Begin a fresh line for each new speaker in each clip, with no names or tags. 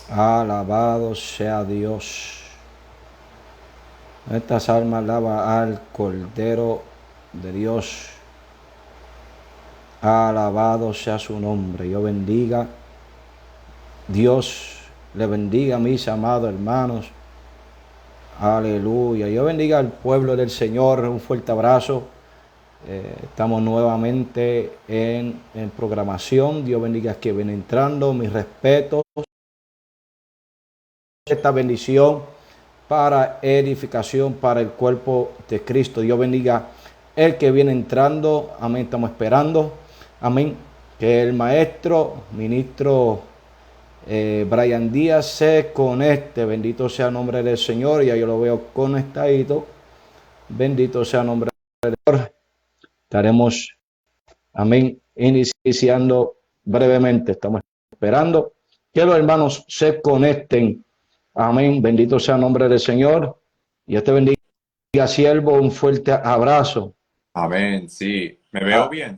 Alabado sea Dios. Estas almas alaba al Cordero de Dios. Alabado sea su nombre. Yo bendiga. Dios le bendiga a mis amados hermanos. Aleluya. Yo bendiga al pueblo del Señor. Un fuerte abrazo. Estamos nuevamente en programación. Dios bendiga a que viene entrando. Mis respetos. Esta bendición para edificación para el cuerpo de Cristo. Dios bendiga el que viene entrando. Amén. Estamos esperando. Amén. Que el maestro, ministro Brian Díaz se conecte. Bendito sea el nombre del Señor. Ya yo lo veo conectadito. Bendito sea el nombre del Señor. Estaremos, amén, iniciando brevemente. Estamos esperando que los hermanos se conecten. Amén. Bendito sea el nombre del Señor. Y Dios te bendiga, siervo. Un fuerte abrazo.
Amén, sí. ¿Me veo bien?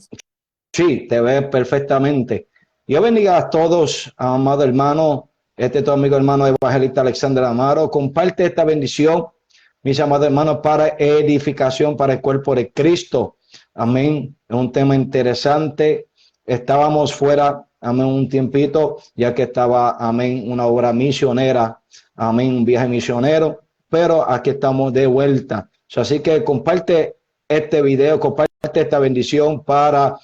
Sí, te veo perfectamente. Dios bendiga a todos, amado hermano. Este es tu amigo hermano evangelista Alexander Amaro. Comparte esta bendición, mis amados hermanos, para edificación para el cuerpo de Cristo. Amén. Es un tema interesante. Estábamos fuera, amén, un tiempito, ya que estaba, amén, una obra misionera, amén, un viaje misionero, pero aquí estamos de vuelta. Así que comparte este video, comparte esta bendición para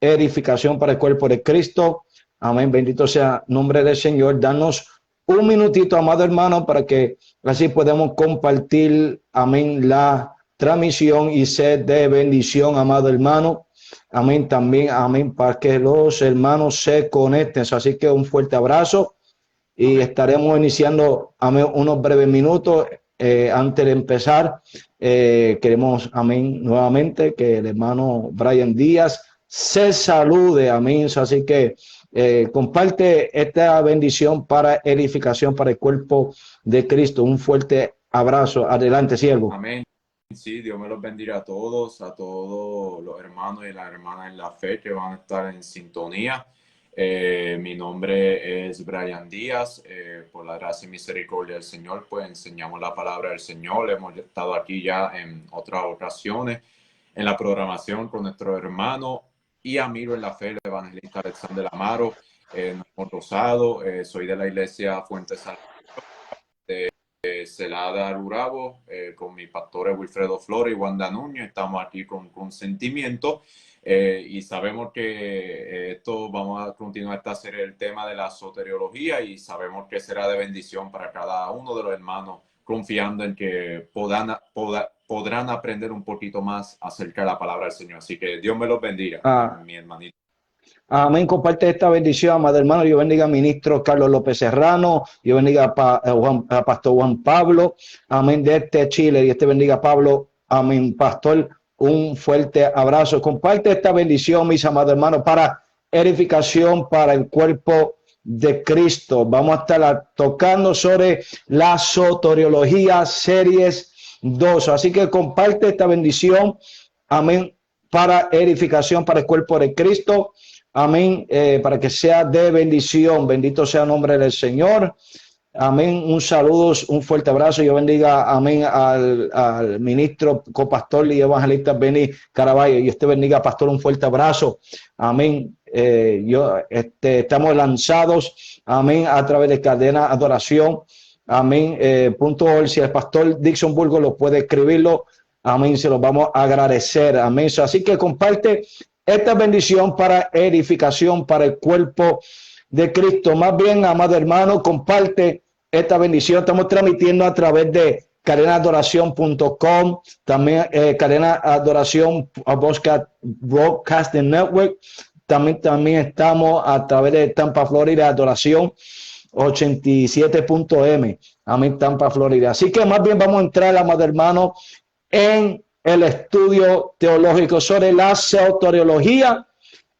edificación para el cuerpo de Cristo. Amén. Bendito sea el nombre del Señor. Danos un minutito, amado hermano, para que así podamos compartir, amén, la transmisión y ser de bendición, amado hermano. Amén. También, amén, para que los hermanos se conecten. Así que un fuerte abrazo y
Amén.
estaremos iniciando, amén, unos breves minutos. Antes de empezar, queremos, amén, nuevamente que el hermano Brian Díaz se salude, amén. Así que comparte esta bendición para edificación para el cuerpo de Cristo. Un fuerte abrazo. Adelante, siervo.
Amén. Sí, Dios me los bendiga a todos los hermanos y las hermanas en la fe que van a estar en sintonía. Mi nombre es Brian Díaz. Por la gracia y misericordia del Señor, pues enseñamos la palabra del Señor. Hemos estado aquí ya en otras ocasiones en la programación con nuestro hermano y amigo en la fe, el evangelista Alexander Amaro. Nos hemos gozado. Soy de la iglesia Fuente San Celada Rurabo, con mi pastor Wilfredo Flores y Wanda Núñez. Estamos aquí con sentimiento y sabemos que esto vamos a continuar esta serie, el tema de la soteriología, y sabemos que será de bendición para cada uno de los hermanos, confiando en que podrán aprender un poquito más acerca de la palabra del Señor. Así que Dios me los bendiga, mi hermanito.
Amén. Comparte esta bendición, amado hermano. Dios bendiga al ministro Carlos López Serrano. Dios bendiga a Pastor Juan Pablo. Amén. De Chile. Dios te bendiga, Pablo. Amén. Pastor, un fuerte abrazo. Comparte esta bendición, mis amados hermanos, para edificación para el cuerpo de Cristo. Vamos a estar tocando sobre la soteriología, series 2. Así que comparte esta bendición. Amén. Para edificación para el cuerpo de Cristo. Amén, para que sea de bendición. Bendito sea el nombre del Señor. Amén. Un saludo, un fuerte abrazo. Yo bendiga, amén, al ministro, copastor y evangelista Benny Caraballo. Y usted bendiga, pastor, un fuerte abrazo. Amén. Estamos lanzados, amén, a través de Cadena Adoración. Amén. .org. Si el pastor Dixon Burgos lo puede escribirlo, amén, se los vamos a agradecer. Amén. Así que comparte esta bendición para edificación para el cuerpo de Cristo. Más bien, amado hermano, comparte esta bendición. Estamos transmitiendo a través de cadenaadoración.com, también Cadena Adoración Broadcasting Network. También estamos a través de Tampa, Florida, Adoración 87.m. Amén, Tampa, Florida. Así que más bien vamos a entrar, amado hermano, en el estudio teológico sobre la soteriología.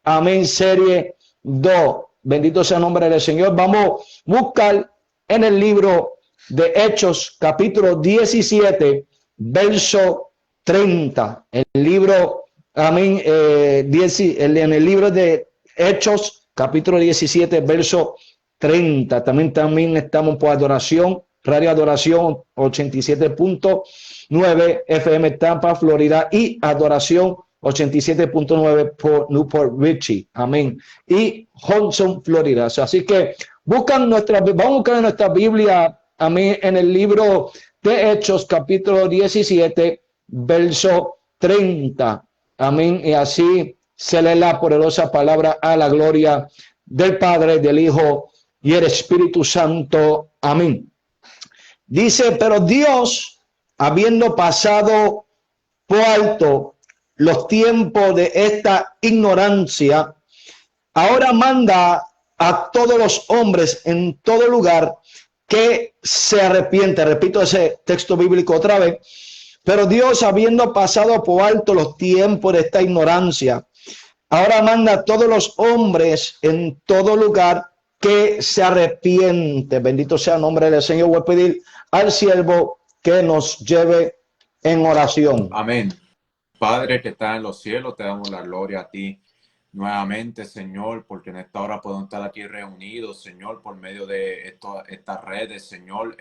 Amén, serie 2. Bendito sea el nombre del Señor. Vamos a buscar en el libro de Hechos, capítulo 17, verso 30. El libro, amén, en el libro de Hechos, capítulo 17, verso 30. También estamos por Adoración, Radio Adoración 87.9 FM Tampa, Florida, y Adoración 87.9 por Newport Richie. Amén. Y Hodson, Florida. Así que vamos a buscar nuestra Biblia, amén, en el libro de Hechos, capítulo 17, verso 30. Amén. Y así se lee la poderosa palabra a la gloria del Padre, del Hijo y el Espíritu Santo. Amén. Dice, pero Dios, habiendo pasado por alto los tiempos de esta ignorancia, ahora manda a todos los hombres en todo lugar que se arrepienten. Repito ese texto bíblico otra vez. Pero Dios, habiendo pasado por alto los tiempos de esta ignorancia, ahora manda a todos los hombres en todo lugar que se arrepiente. Bendito sea el nombre del Señor. Voy a pedir al siervo que nos lleve en oración.
Amén. Padre que está en los cielos, te damos la gloria a ti nuevamente, Señor, porque en esta hora podemos estar aquí reunidos, Señor, por medio de estas redes, Señor,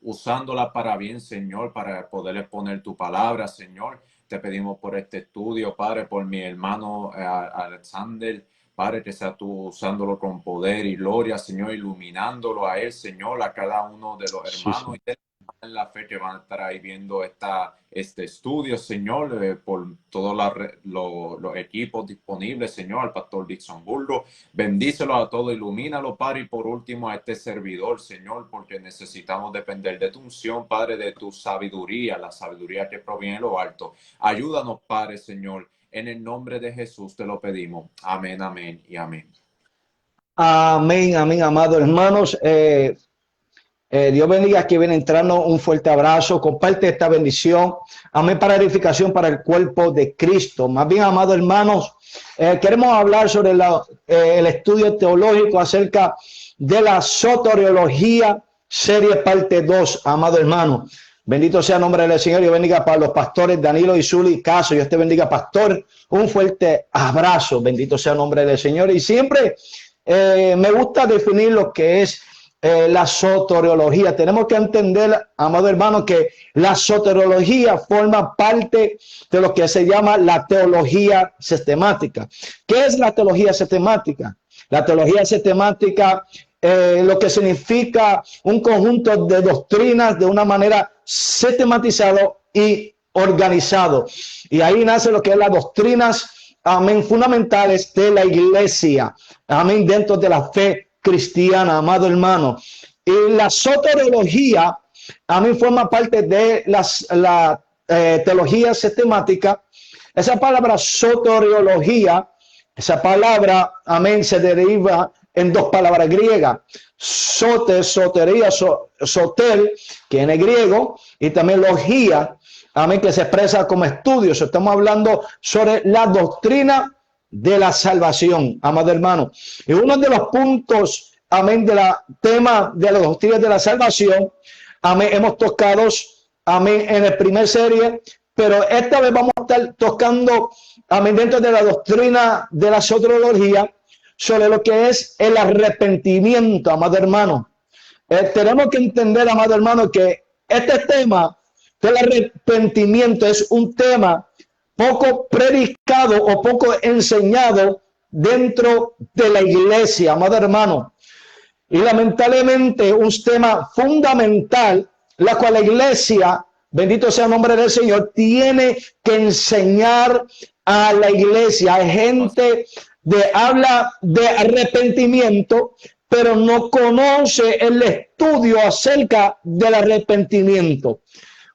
usándola para bien, Señor, para poder exponer tu palabra, Señor. Te pedimos por este estudio, Padre, por mi hermano Alexander, Padre, que sea tú usándolo con poder y gloria, Señor, iluminándolo a él, Señor, a cada uno de los hermanos y de en la fe que van a estar ahí viendo este estudio, Señor, por todos los equipos disponibles, Señor, al pastor Dixon Burgo. Bendícelo a todos, ilumínalo, Padre, y por último a este servidor, Señor, porque necesitamos depender de tu unción, Padre, de tu sabiduría, la sabiduría que proviene de lo alto. Ayúdanos, Padre, Señor, en el nombre de Jesús te lo pedimos. Amén, amén y amén.
Amén, amén, amados hermanos. Dios bendiga que viene entrando. Un fuerte abrazo. Comparte esta bendición. Amén, para edificación para el cuerpo de Cristo. Más bien, amados hermanos, queremos hablar sobre el estudio teológico acerca de la soteriología, serie parte 2, amado hermano. Bendito sea el nombre del Señor. Dios bendiga para los pastores Danilo y Zuli Caso. Dios te bendiga, pastor. Un fuerte abrazo. Bendito sea el nombre del Señor. Y siempre me gusta definir lo que es la soteriología. Tenemos que entender, amado hermano, que la soteriología forma parte de lo que se llama la teología sistemática. ¿Qué es la teología sistemática? La teología sistemática, lo que significa un conjunto de doctrinas de una manera sistematizado y organizado. Y ahí nace lo que es las doctrinas, amén, fundamentales de la iglesia, amén, dentro de la fe cristiana, amado hermano. Y la soteriología, a mí forma parte de la teología sistemática. Esa palabra soteriología, esa palabra, amén, se deriva en dos palabras griegas. Sotería, soter, que en el griego, y también logía, amén, que se expresa como estudios. Estamos hablando sobre la doctrina de la salvación, amado hermano. Y uno de los puntos, amén, de la tema de la doctrina de la salvación, amén, hemos tocado, amén, en el primer serie, pero esta vez vamos a estar tocando, amén, dentro de la doctrina de la soteriología, sobre lo que es el arrepentimiento, amado hermano. Tenemos que entender, amado hermano, que este tema del arrepentimiento es un tema poco predicado o poco enseñado dentro de la iglesia, amado hermano. Y lamentablemente un tema fundamental, la cual la iglesia, bendito sea el nombre del Señor, tiene que enseñar a la iglesia. Hay gente que habla de arrepentimiento, pero no conoce el estudio acerca del arrepentimiento.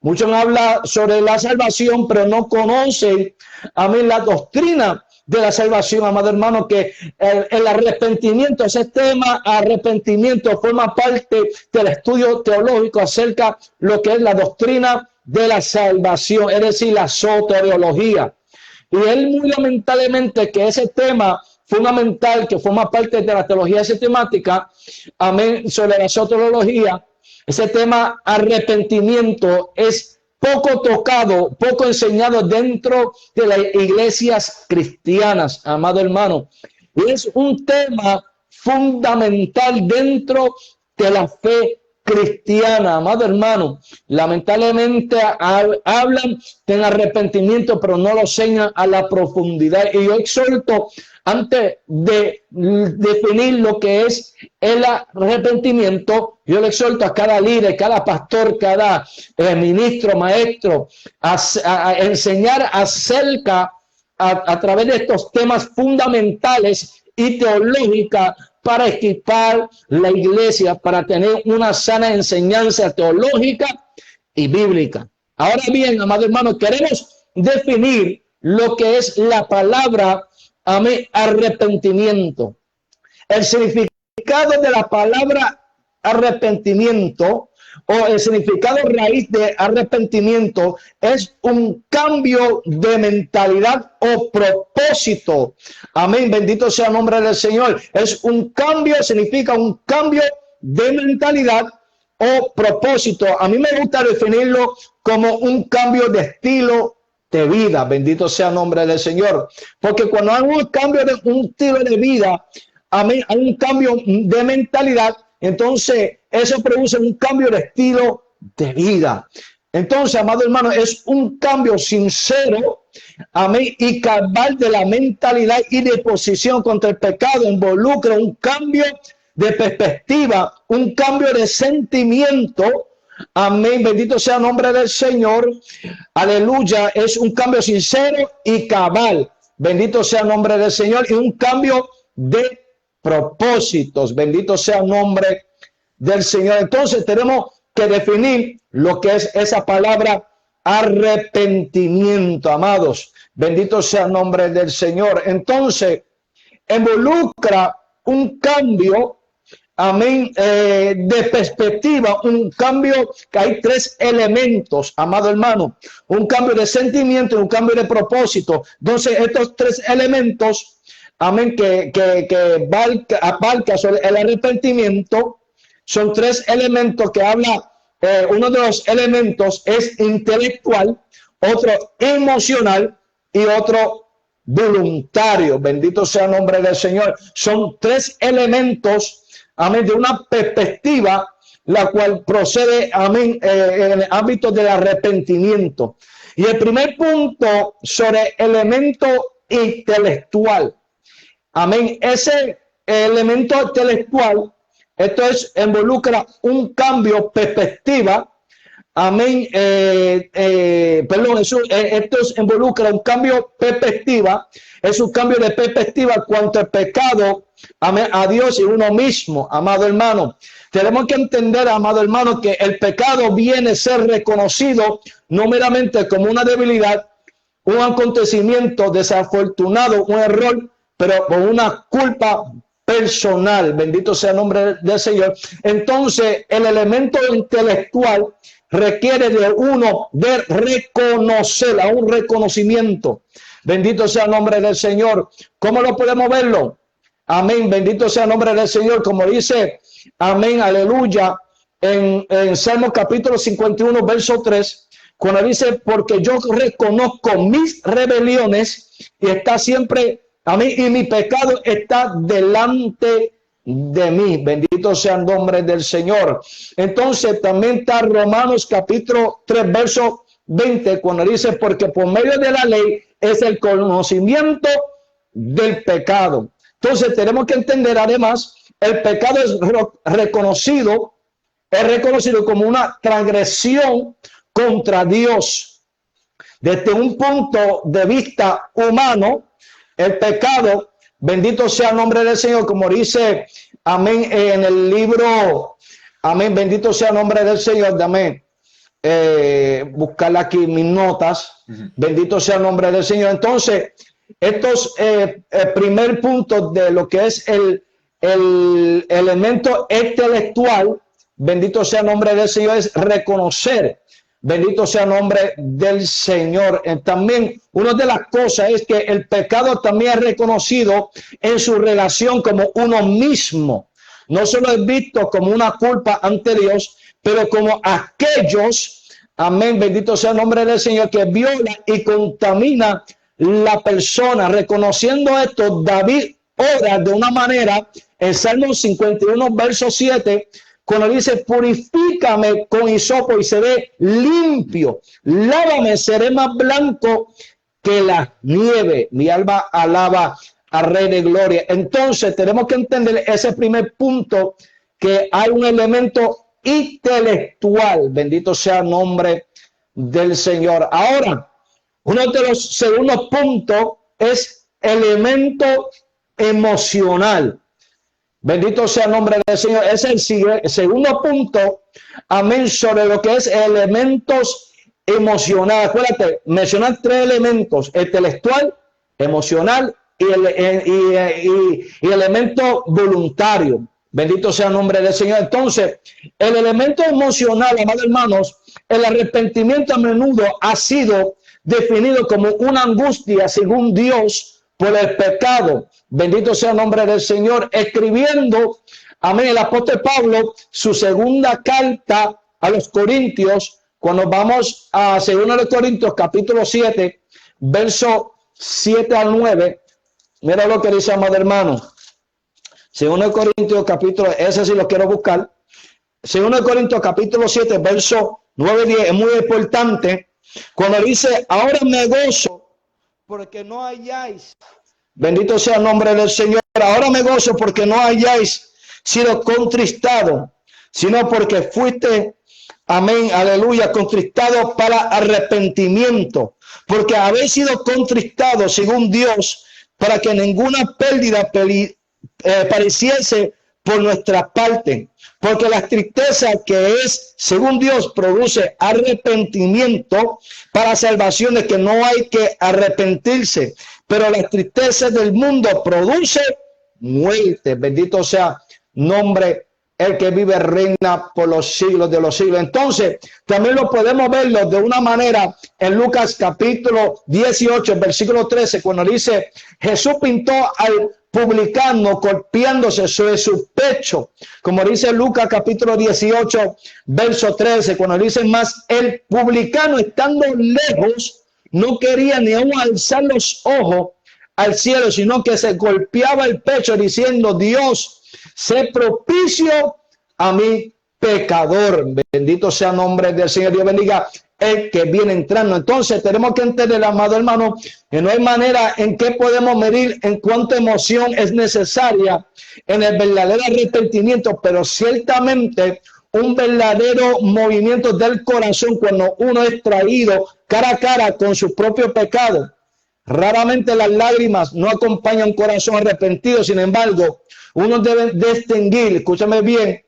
Muchos hablan sobre la salvación, pero no conocen, amén, la doctrina de la salvación, amado hermano, que el arrepentimiento, ese tema arrepentimiento, forma parte del estudio teológico acerca de lo que es la doctrina de la salvación, es decir, la soteriología. Y él muy lamentablemente que ese tema fundamental que forma parte de la teología sistemática, amén, sobre la soteriología, ese tema arrepentimiento es poco tocado, poco enseñado dentro de las iglesias cristianas, amado hermano. Y es un tema fundamental dentro de la fe cristiana, amado hermano. Lamentablemente hablan del arrepentimiento, pero no lo enseñan a la profundidad. Y yo exhorto, antes de definir lo que es el arrepentimiento, yo le exhorto a cada líder, cada pastor, cada ministro, maestro, a enseñar acerca, a través de estos temas fundamentales y teológica, para equipar la iglesia, para tener una sana enseñanza teológica y bíblica. Ahora bien, amado hermano, queremos definir lo que es la palabra arrepentimiento. El significado de la palabra arrepentimiento, o el significado raíz de arrepentimiento, es un cambio de mentalidad o propósito. Amén, bendito sea el nombre del Señor. Es un cambio, significa un cambio de mentalidad o propósito. A mí me gusta definirlo como un cambio de estilo de vida. Bendito sea el nombre del Señor. Porque cuando hay un cambio de un estilo de vida, amén, hay un cambio de mentalidad, entonces eso produce un cambio de estilo de vida. Entonces, amado hermano, es un cambio sincero, amén, y cabal de la mentalidad y de posición contra el pecado. Involucra un cambio de perspectiva, un cambio de sentimiento. Amén, bendito sea el nombre del Señor. Aleluya, es un cambio sincero y cabal. Bendito sea el nombre del Señor. Y un cambio de propósitos. Bendito sea el nombre del Señor. Entonces tenemos que definir lo que es esa palabra arrepentimiento, amados. Bendito sea el nombre del Señor. Entonces involucra un cambio, amén, de perspectiva, un cambio que hay tres elementos, amado hermano, un cambio de sentimiento y un cambio de propósito. Entonces estos tres elementos, amén, que abarca sobre el arrepentimiento, son tres elementos que habla. Uno de los elementos es intelectual, otro emocional y otro voluntario. Bendito sea el nombre del Señor. Son tres elementos, amén, de una perspectiva, la cual procede, amén, en el ámbito del arrepentimiento. Y el primer punto sobre elemento intelectual. Amén. Ese elemento intelectual, esto es, involucra un cambio de perspectiva. Amén. Esto involucra un cambio de perspectiva. Es un cambio de perspectiva cuanto al pecado, amén, a Dios y uno mismo, amado hermano. Tenemos que entender, amado hermano, que el pecado viene a ser reconocido no meramente como una debilidad, un acontecimiento desafortunado, un error, pero con una culpa personal. Bendito sea el nombre del Señor. Entonces, el elemento intelectual requiere de uno de reconocer, a un reconocimiento. Bendito sea el nombre del Señor. ¿Cómo lo podemos verlo? Amén. Bendito sea el nombre del Señor. Como dice, amén, aleluya, en Salmo capítulo 51, verso 3. Cuando dice, porque yo reconozco mis rebeliones y está siempre, amén, y mi pecado está delante de mí. Bendito sea el nombre del Señor. Entonces también está Romanos capítulo 3, verso 20, cuando dice, porque por medio de la ley es el conocimiento del pecado. Entonces tenemos que entender además, el pecado es reconocido como una transgresión contra Dios. Desde un punto de vista humano, el pecado, bendito sea el nombre del Señor, como dice, amén, en el libro, amén, bendito sea el nombre del Señor, amén. Buscar aquí mis notas, bendito sea el nombre del Señor. Entonces, estos primer punto de lo que es el elemento intelectual, bendito sea el nombre del Señor, es reconocer. Bendito sea el nombre del Señor. También una de las cosas es que el pecado también es reconocido en su relación como uno mismo. No solo es visto como una culpa ante Dios, pero como aquellos, amén, bendito sea el nombre del Señor, que viola y contamina la persona. Reconociendo esto, David ora de una manera en Salmo 51, verso 7, cuando dice, purifícame con hisopo y seré limpio, lávame, seré más blanco que la nieve. Mi alma alaba al Rey de Gloria. Entonces tenemos que entender ese primer punto, que hay un elemento intelectual. Bendito sea el nombre del Señor. Ahora, uno de los segundos puntos es elemento emocional. Bendito sea el nombre del Señor. Es el segundo punto, amén, sobre lo que es elementos emocionales. Acuérdate, mencionar tres elementos: intelectual, emocional y elemento voluntario. Bendito sea el nombre del Señor. Entonces, el elemento emocional, amados hermanos, el arrepentimiento a menudo ha sido definido como una angustia según Dios por el pecado. Bendito sea el nombre del Señor. Escribiendo, amén, el apóstol Pablo, su segunda carta a los Corintios, cuando vamos a 2 Corintios capítulo 7, verso 7 al 9, mira lo que dice, amado hermano. 2 Corintios capítulo, ese sí lo quiero buscar. 2 Corintios capítulo 7, verso 9 y 10, es muy importante. Cuando dice, ahora me gozo porque no hayáis, bendito sea el nombre del Señor, ahora me gozo porque no hayáis sido contristado, sino porque fuiste, amén, aleluya, contristado para arrepentimiento, porque habéis sido contristados según Dios, para que ninguna pérdida pareciese por nuestra parte, porque la tristeza que es según Dios produce arrepentimiento para salvación, de que no hay que arrepentirse, pero la tristeza del mundo produce muerte. Bendito sea nombre el que vive, reina por los siglos de los siglos. Entonces, también lo podemos verlo de una manera en Lucas capítulo 18, versículo 13, cuando dice, Jesús pintó al publicano golpeándose sobre su pecho, como dice Lucas capítulo 18, verso 13, cuando dice, más el publicano estando lejos, no quería ni aún alzar los ojos al cielo, sino que se golpeaba el pecho diciendo, Dios, sé propicio a mi pecador. Bendito sea el nombre del Señor. Dios bendiga el que viene entrando. Entonces tenemos que entender, amado hermano, que no hay manera en que podemos medir en cuánta emoción es necesaria en el verdadero arrepentimiento, pero ciertamente un verdadero movimiento del corazón cuando uno es traído cara a cara con su propio pecado. Raramente las lágrimas no acompañan un corazón arrepentido. Sin embargo, uno debe distinguir, escúchame bien,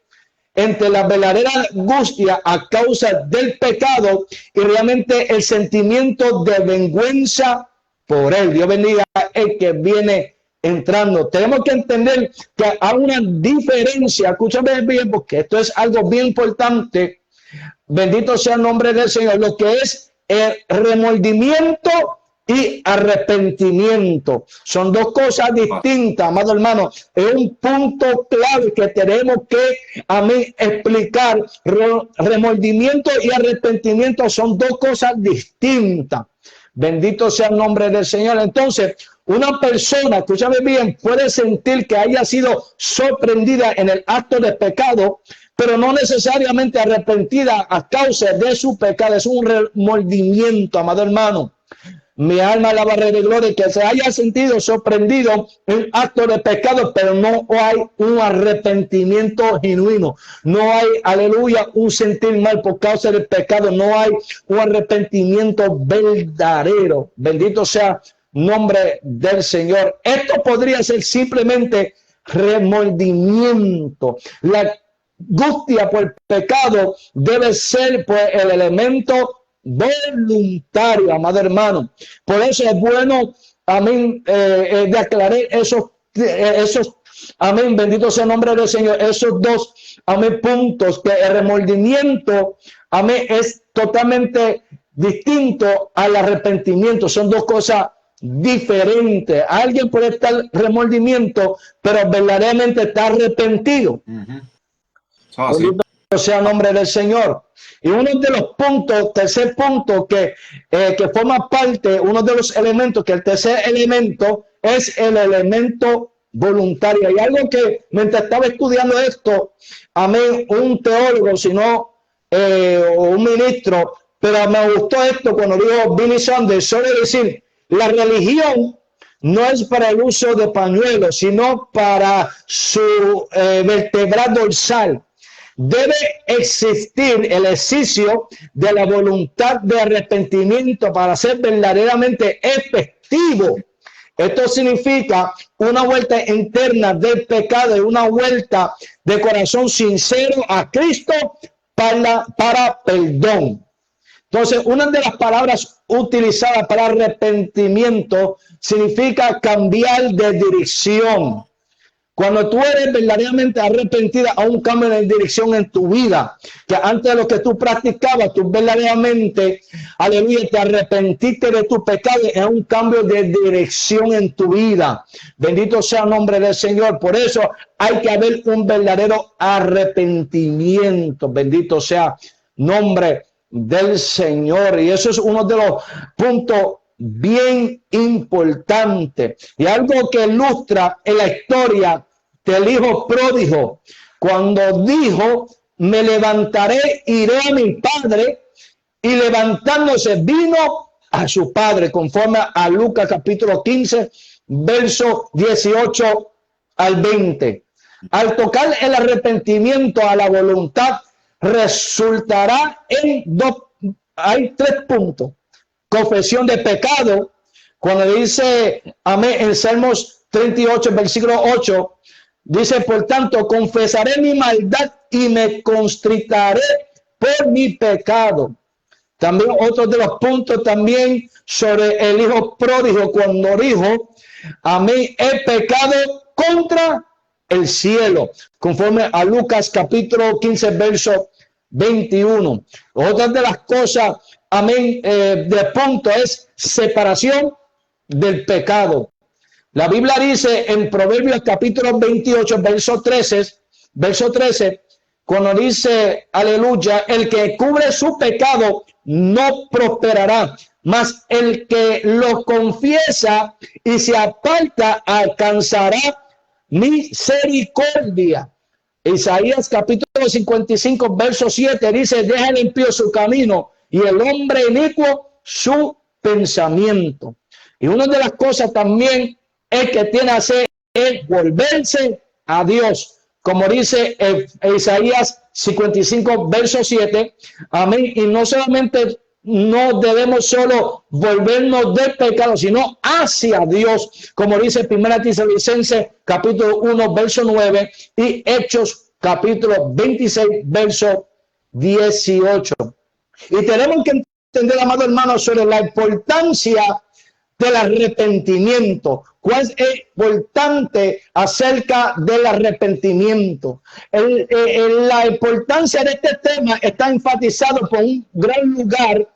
entre la verdadera angustia a causa del pecado y realmente el sentimiento de vergüenza por él. Dios bendiga el que viene entrando. Tenemos que entender que hay una diferencia, escúchame bien, porque esto es algo bien importante. Bendito sea el nombre del Señor. Lo que es el remordimiento y arrepentimiento son dos cosas distintas, amado hermano. Es un punto clave que tenemos que explicar. Remordimiento y arrepentimiento son dos cosas distintas. Bendito sea el nombre del Señor. Entonces, una persona, escúchame bien, puede sentir que haya sido sorprendida en el acto de pecado, pero no necesariamente arrepentida a causa de su pecado. Es un remordimiento, amado hermano. Mi alma alaba al Rey de Gloria, que se haya sentido sorprendido en acto de pecado, pero no hay un arrepentimiento genuino. No hay, aleluya, un sentir mal por causa del pecado. No hay un arrepentimiento verdadero. Bendito sea el nombre del Señor. Esto podría ser simplemente remordimiento. La angustia por el pecado debe ser pues el elemento voluntario, amado hermano. Por eso es bueno, amén, de aclarar esos, amén, bendito sea el nombre del Señor, esos dos, amén, puntos, que el remordimiento, amén, es totalmente distinto al arrepentimiento. Son dos cosas diferentes. Alguien puede estar remordimiento, pero verdaderamente está arrepentido. O sea, el nombre del Señor. Y uno de los puntos, tercer punto que forma parte, uno de los elementos, que el tercer elemento es el elemento voluntaria. Y algo que mientras estaba estudiando esto, amén, un teólogo, sino o un ministro, pero me gustó esto cuando dijo Billy Sanders, suele decir, la religión no es para el uso de pañuelos, sino para su vértebra dorsal. Debe existir el ejercicio de la voluntad de arrepentimiento para ser verdaderamente efectivo. Esto significa una vuelta interna del pecado y una vuelta de corazón sincero a Cristo para perdón. Entonces, una de las palabras utilizadas para arrepentimiento significa cambiar de dirección. Cuando tú eres verdaderamente arrepentida a un cambio de dirección en tu vida, que antes de lo que tú practicabas, tú verdaderamente, aleluya, te arrepentiste de tu pecado, es un cambio de dirección en tu vida. Bendito sea el nombre del Señor. Por eso hay que haber un verdadero arrepentimiento. Bendito sea el nombre del Señor. Y eso es uno de los puntos bien importante y algo que ilustra en la historia del hijo pródigo, cuando dijo, me levantaré, iré a mi padre, y levantándose vino a su padre, conforme a Lucas capítulo 15 verso 18 al 20. Al tocar el arrepentimiento a la voluntad, resultará en hay 3 puntos. Confesión de pecado, cuando dice, amén, en Salmos 38, versículo 8, dice, por tanto, confesaré mi maldad y me constritaré por mi pecado. También otro de los puntos también sobre el hijo pródigo, cuando dijo, amén, he pecado contra el cielo, conforme a Lucas capítulo 15, verso 21. Otra de las cosas, amén, de punto es separación del pecado. La Biblia dice en Proverbios capítulo 28, verso 13, cuando dice, aleluya, el que cubre su pecado no prosperará, mas el que lo confiesa y se aparta alcanzará misericordia. Isaías capítulo 55, verso 7 dice, deja el impío su camino y el hombre inicuo su pensamiento. Y una de las cosas también es que tiene que hacer es volverse a Dios, como dice Isaías 55, verso 7, amén. Y no solamente no debemos solo volvernos del pecado, sino hacia Dios, como dice 1 Tesalonicenses capítulo 1, verso 9 y Hechos capítulo 26, verso 18. Y tenemos que entender, amado hermano, sobre la importancia del arrepentimiento. ¿Cuál es importante acerca del arrepentimiento? La importancia de este tema está enfatizado por un gran lugar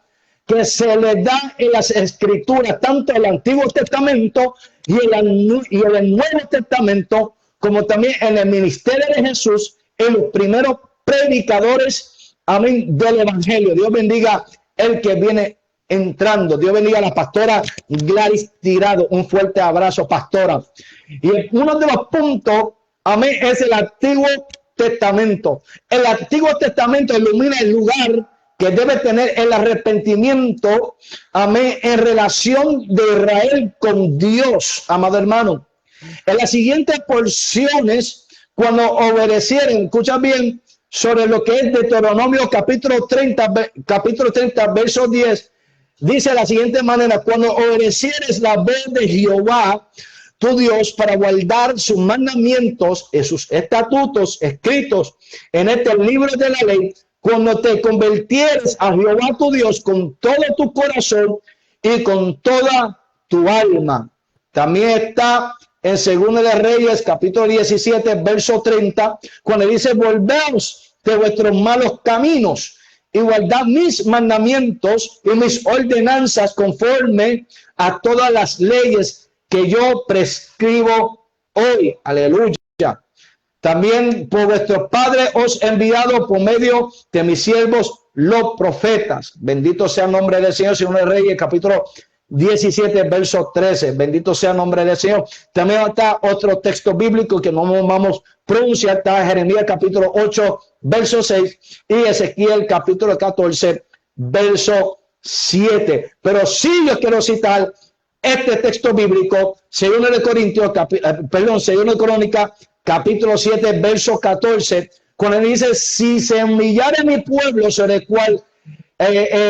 que se le da en las escrituras, tanto el Antiguo Testamento y el Nuevo Testamento, como también en el ministerio de Jesús, en los primeros predicadores, amén, del Evangelio. Dios bendiga el que viene entrando. Dios bendiga a la pastora Gladys Tirado. Un fuerte abrazo, pastora. Y uno de los puntos, amén, es el Antiguo Testamento. El Antiguo Testamento ilumina el lugar que debe tener el arrepentimiento, amén, en relación de Israel con Dios, amado hermano. En las siguientes porciones, cuando obedecieron, escucha bien, sobre lo que es Deuteronomio capítulo 30, verso 10, dice de la siguiente manera, cuando obedecieres la voz de Jehová, tu Dios, para guardar sus mandamientos y sus estatutos escritos en este libro de la ley, cuando te convirtieres a Jehová tu Dios con todo tu corazón y con toda tu alma. También está en Segunda de Reyes, capítulo 17, verso 30, cuando dice, volveos de vuestros malos caminos y guardad mis mandamientos y mis ordenanzas conforme a todas las leyes que yo prescribo hoy. Aleluya. También por vuestros padres os he enviado por medio de mis siervos los profetas. Bendito sea el nombre del Señor. Según el Reyes, capítulo 17, verso 13. Bendito sea el nombre del Señor. También está otro texto bíblico que no vamos a pronunciar. Está Jeremías capítulo 8, verso 6 y Ezequiel capítulo 14, verso 7. Pero sí yo quiero citar este texto bíblico, segundo de Corintios, segundo de Crónica, capítulo 7, verso 14, cuando dice: si se humillare mi pueblo sobre el cual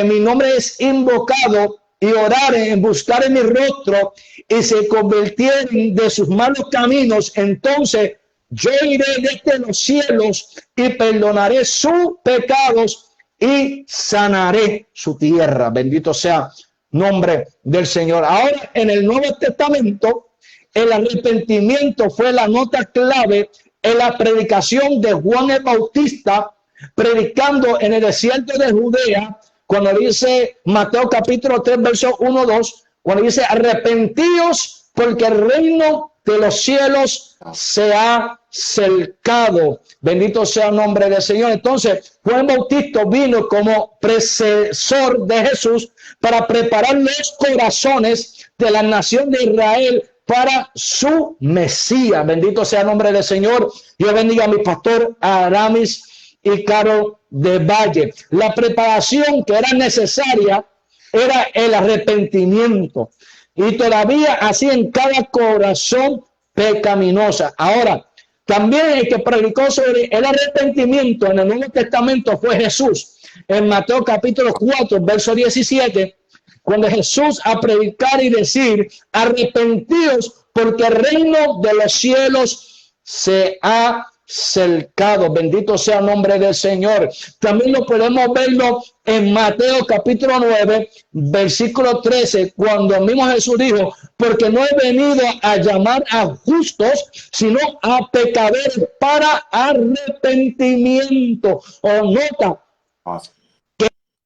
mi nombre es invocado, y oraren, en buscar en mi rostro, y se convirtieren de sus malos caminos, entonces yo iré desde los cielos y perdonaré sus pecados y sanaré su tierra. Bendito sea nombre del Señor. Ahora, en el Nuevo Testamento, el arrepentimiento fue la nota clave en la predicación de Juan el Bautista, predicando en el desierto de Judea, cuando dice Mateo capítulo 3, verso 1, 2, cuando dice: arrepentíos porque el reino de los cielos se ha cercado. Bendito sea el nombre del Señor. Entonces, Juan Bautista vino como precesor de Jesús para preparar los corazones de la nación de Israel para su Mesías. Bendito sea el nombre del Señor. Dios bendiga a mi pastor Aramis y Caro de Valle. La preparación que era necesaria era el arrepentimiento, y todavía así en cada corazón pecaminosa. Ahora, también el que predicó sobre el arrepentimiento en el Nuevo Testamento fue Jesús. En Mateo capítulo 4, verso 17, cuando Jesús a predicar y decir: arrepentidos porque el reino de los cielos se ha cercado. Bendito sea el nombre del Señor. También lo podemos verlo en Mateo capítulo 9, versículo 13, cuando mismo Jesús dijo: porque no he venido a llamar a justos, sino a pecadores para arrepentimiento. O nota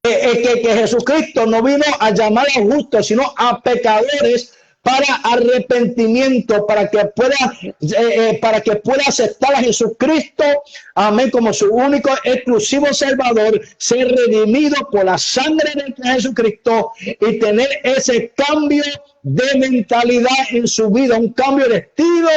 que Jesucristo no vino a llamar a justos, sino a pecadores para arrepentimiento, para que pueda aceptar a Jesucristo, amén, como su único exclusivo Salvador, ser redimido por la sangre de Jesucristo y tener ese cambio de mentalidad en su vida, un cambio de estilo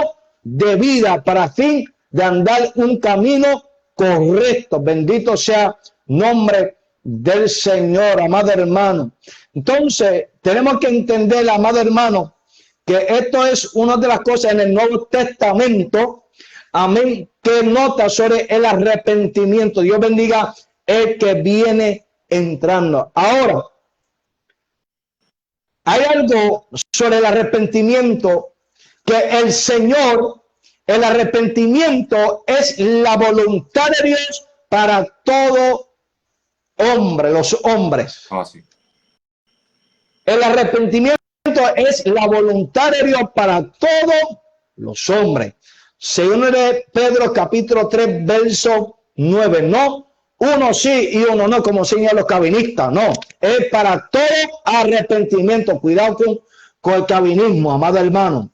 de vida para fin de andar un camino correcto. Bendito sea nombre del Señor, amado hermano. Entonces, tenemos que entender, amado hermano, que esto es una de las cosas en el Nuevo Testamento, amén, que nota sobre el arrepentimiento. Dios bendiga el que viene entrando. Ahora, hay algo sobre el arrepentimiento que el arrepentimiento es la voluntad de Dios para todo hombre, los hombres.
Sí.
El arrepentimiento es la voluntad de Dios para todos los hombres. Según de Pedro capítulo 3, verso 9, no uno sí y uno no, como señalan los calvinistas, no, es para todo arrepentimiento. Cuidado con el calvinismo, amado hermano.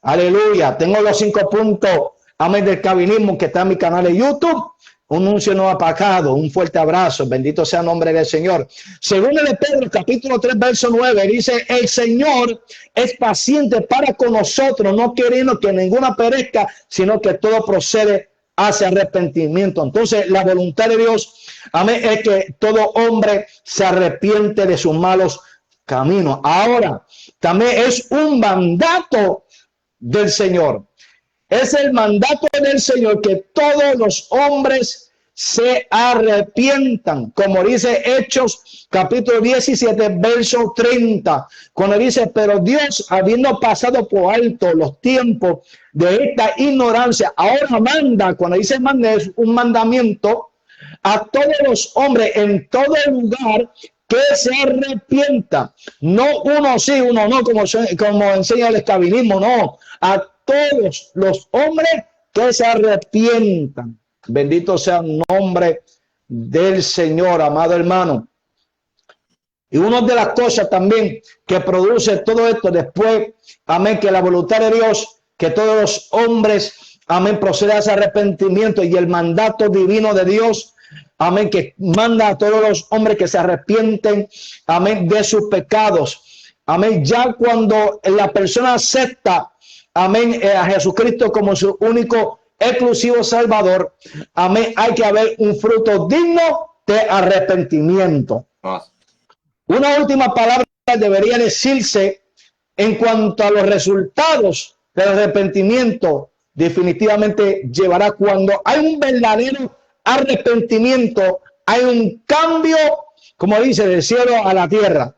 Aleluya. Tengo los 5 puntos, amén, del calvinismo que está en mi canal de YouTube. Un anuncio no apagado. Un fuerte abrazo. Bendito sea el nombre del Señor. Según el de Pedro, capítulo 3, verso 9, dice: el Señor es paciente para con nosotros, no queriendo que ninguna perezca, sino que todo procede hacia arrepentimiento. Entonces, la voluntad de Dios, amén, es que todo hombre se arrepiente de sus malos caminos. Ahora, también es un mandato del Señor. Es el mandato del Señor que todos los hombres se arrepientan, como dice Hechos capítulo 17, verso 30, cuando dice: pero Dios, habiendo pasado por alto los tiempos de esta ignorancia, ahora manda, cuando dice manda, es un mandamiento a todos los hombres en todo lugar que se arrepienta. No uno sí, uno no, como enseña el calvinismo, no, a todos los hombres que se arrepientan. Bendito sea el nombre del Señor, amado hermano. Y una de las cosas también que produce todo esto después, amén, que la voluntad de Dios, que todos los hombres, amén, proceda a ese arrepentimiento, y el mandato divino de Dios, amén, que manda a todos los hombres que se arrepienten, amén, de sus pecados. Amén. Ya cuando la persona acepta, amén, a Jesucristo como su único exclusivo Salvador, amén, hay que haber un fruto digno de arrepentimiento. Una última palabra debería decirse en cuanto a los resultados del arrepentimiento. Definitivamente llevará, cuando hay un verdadero arrepentimiento, hay un cambio, como dice, del cielo a la tierra.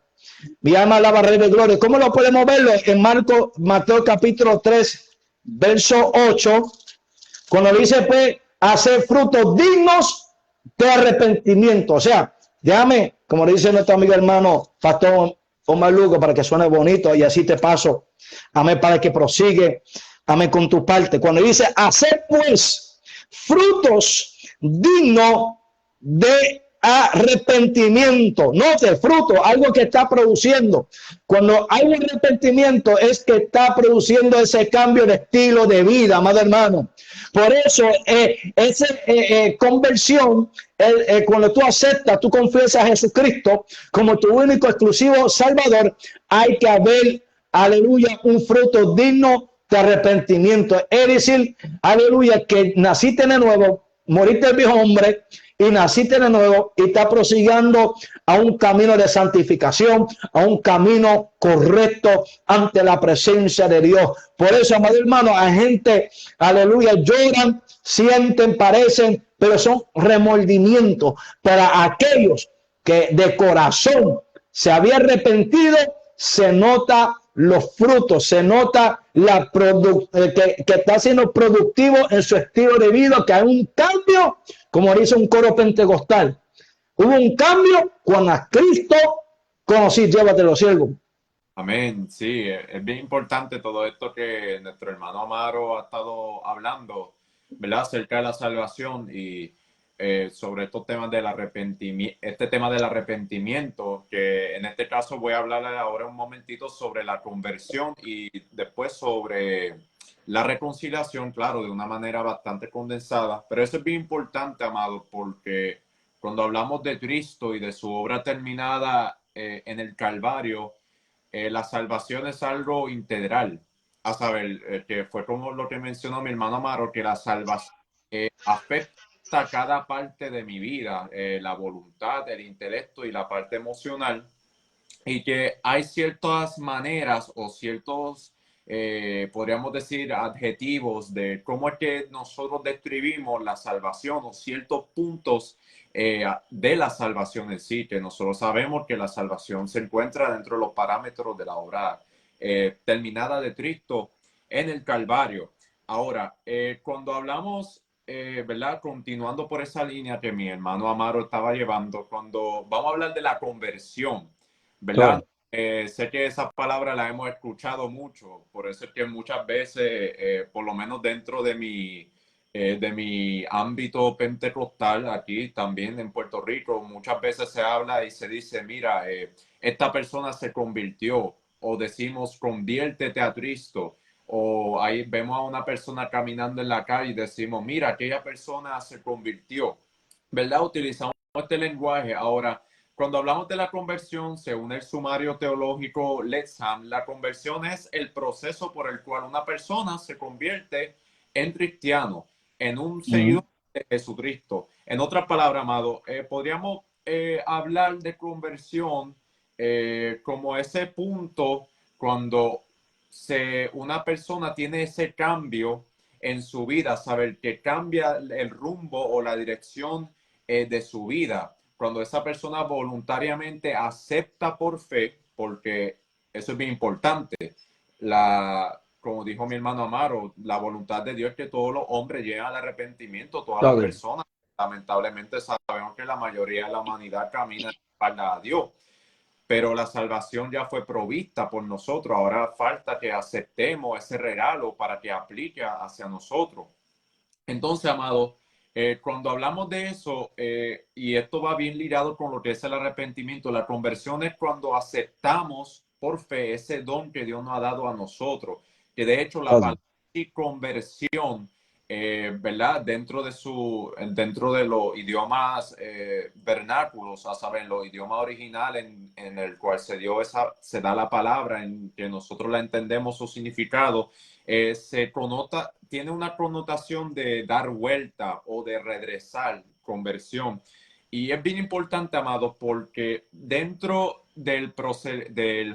Mi alma alaba al Rey de Gloria. ¿Cómo lo podemos verlo? En Mateo capítulo 3, verso 8, cuando dice, pues, hacer frutos dignos de arrepentimiento. O sea, déjame, como dice nuestro amigo hermano Pastor Omar Lugo, para que suene bonito, y así te paso, amén, para que prosigue, amén, con tu parte. Cuando dice, hacer pues frutos dignos de arrepentimiento. Note, fruto, algo que está produciendo. Cuando hay un arrepentimiento es que está produciendo ese cambio de estilo de vida, amado hermano. Por eso, esa conversión, cuando tú aceptas, tú confiesas a Jesucristo como tu único exclusivo Salvador, hay que haber, aleluya, un fruto digno de arrepentimiento. Es decir, aleluya, que naciste de nuevo, moriste el viejo hombre y naciste de nuevo y está prosiguiendo a un camino de santificación, a un camino correcto ante la presencia de Dios. Por eso, amado hermano, a gente, aleluya, lloran, sienten, parecen, pero son remordimientos para aquellos que de corazón se había arrepentido. Se nota los frutos, se nota que está siendo productivo en su estilo de vida, que hay un cambio, como dice un coro pentecostal. Hubo un cambio cuando a Cristo conocí. Llévatelo, siervo.
Amén, sí, es bien importante todo esto que nuestro hermano Amaro ha estado hablando, ¿verdad? Acerca de la salvación y sobre estos temas del arrepentimiento, este tema del arrepentimiento, que en este caso voy a hablar ahora un momentito sobre la conversión y después sobre la reconciliación, claro, de una manera bastante condensada, pero eso es bien importante, amado, porque cuando hablamos de Cristo y de su obra terminada en el Calvario, la salvación es algo integral, a saber, que fue como lo que mencionó mi hermano Amaro, que la salvación afecta cada parte de mi vida, la voluntad, el intelecto y la parte emocional, y que hay ciertas maneras o ciertos, podríamos decir, adjetivos de cómo es que nosotros describimos la salvación o ciertos puntos de la salvación en sí, que nosotros sabemos que la salvación se encuentra dentro de los parámetros de la obra terminada de Cristo en el Calvario. Ahora, cuando hablamos, ¿verdad? Continuando por esa línea que mi hermano Amaro estaba llevando, cuando vamos a hablar de la conversión, ¿verdad?
Claro.
Sé que esa palabra la hemos escuchado mucho, por eso es que muchas veces, por lo menos dentro de mi ámbito pentecostal, aquí también en Puerto Rico, muchas veces se habla y se dice, mira, esta persona se convirtió, o decimos, conviértete a Cristo, o ahí vemos a una persona caminando en la calle y decimos, mira, aquella persona se convirtió, ¿verdad? Utilizamos este lenguaje. Ahora, cuando hablamos de la conversión, según el sumario teológico Lexham, la conversión es el proceso por el cual una persona se convierte en cristiano, en un seguidor de Jesucristo. En otras palabras, amado, podríamos hablar de conversión como ese punto cuando una persona tiene ese cambio en su vida, saber que cambia el rumbo o la dirección de su vida. Cuando esa persona voluntariamente acepta por fe, porque eso es bien importante, como dijo mi hermano Amaro, la voluntad de Dios es que todos los hombres lleguen al arrepentimiento, todas las
Claro.
personas. Lamentablemente sabemos que la mayoría de la humanidad camina de espalda a Dios, pero la salvación ya fue provista por nosotros. Ahora falta que aceptemos ese regalo para que aplique hacia nosotros. Entonces, amado, cuando hablamos de eso, y esto va bien ligado con lo que es el arrepentimiento, la conversión es cuando aceptamos por fe ese don que Dios nos ha dado a nosotros, que de hecho la
Claro.
palabra conversión ¿verdad? Dentro de los idiomas vernáculos, a saber, los idiomas originales en el cual se da la palabra, en que nosotros la entendemos su significado, tiene una connotación de dar vuelta o de regresar, conversión. Y es bien importante, amado, porque dentro del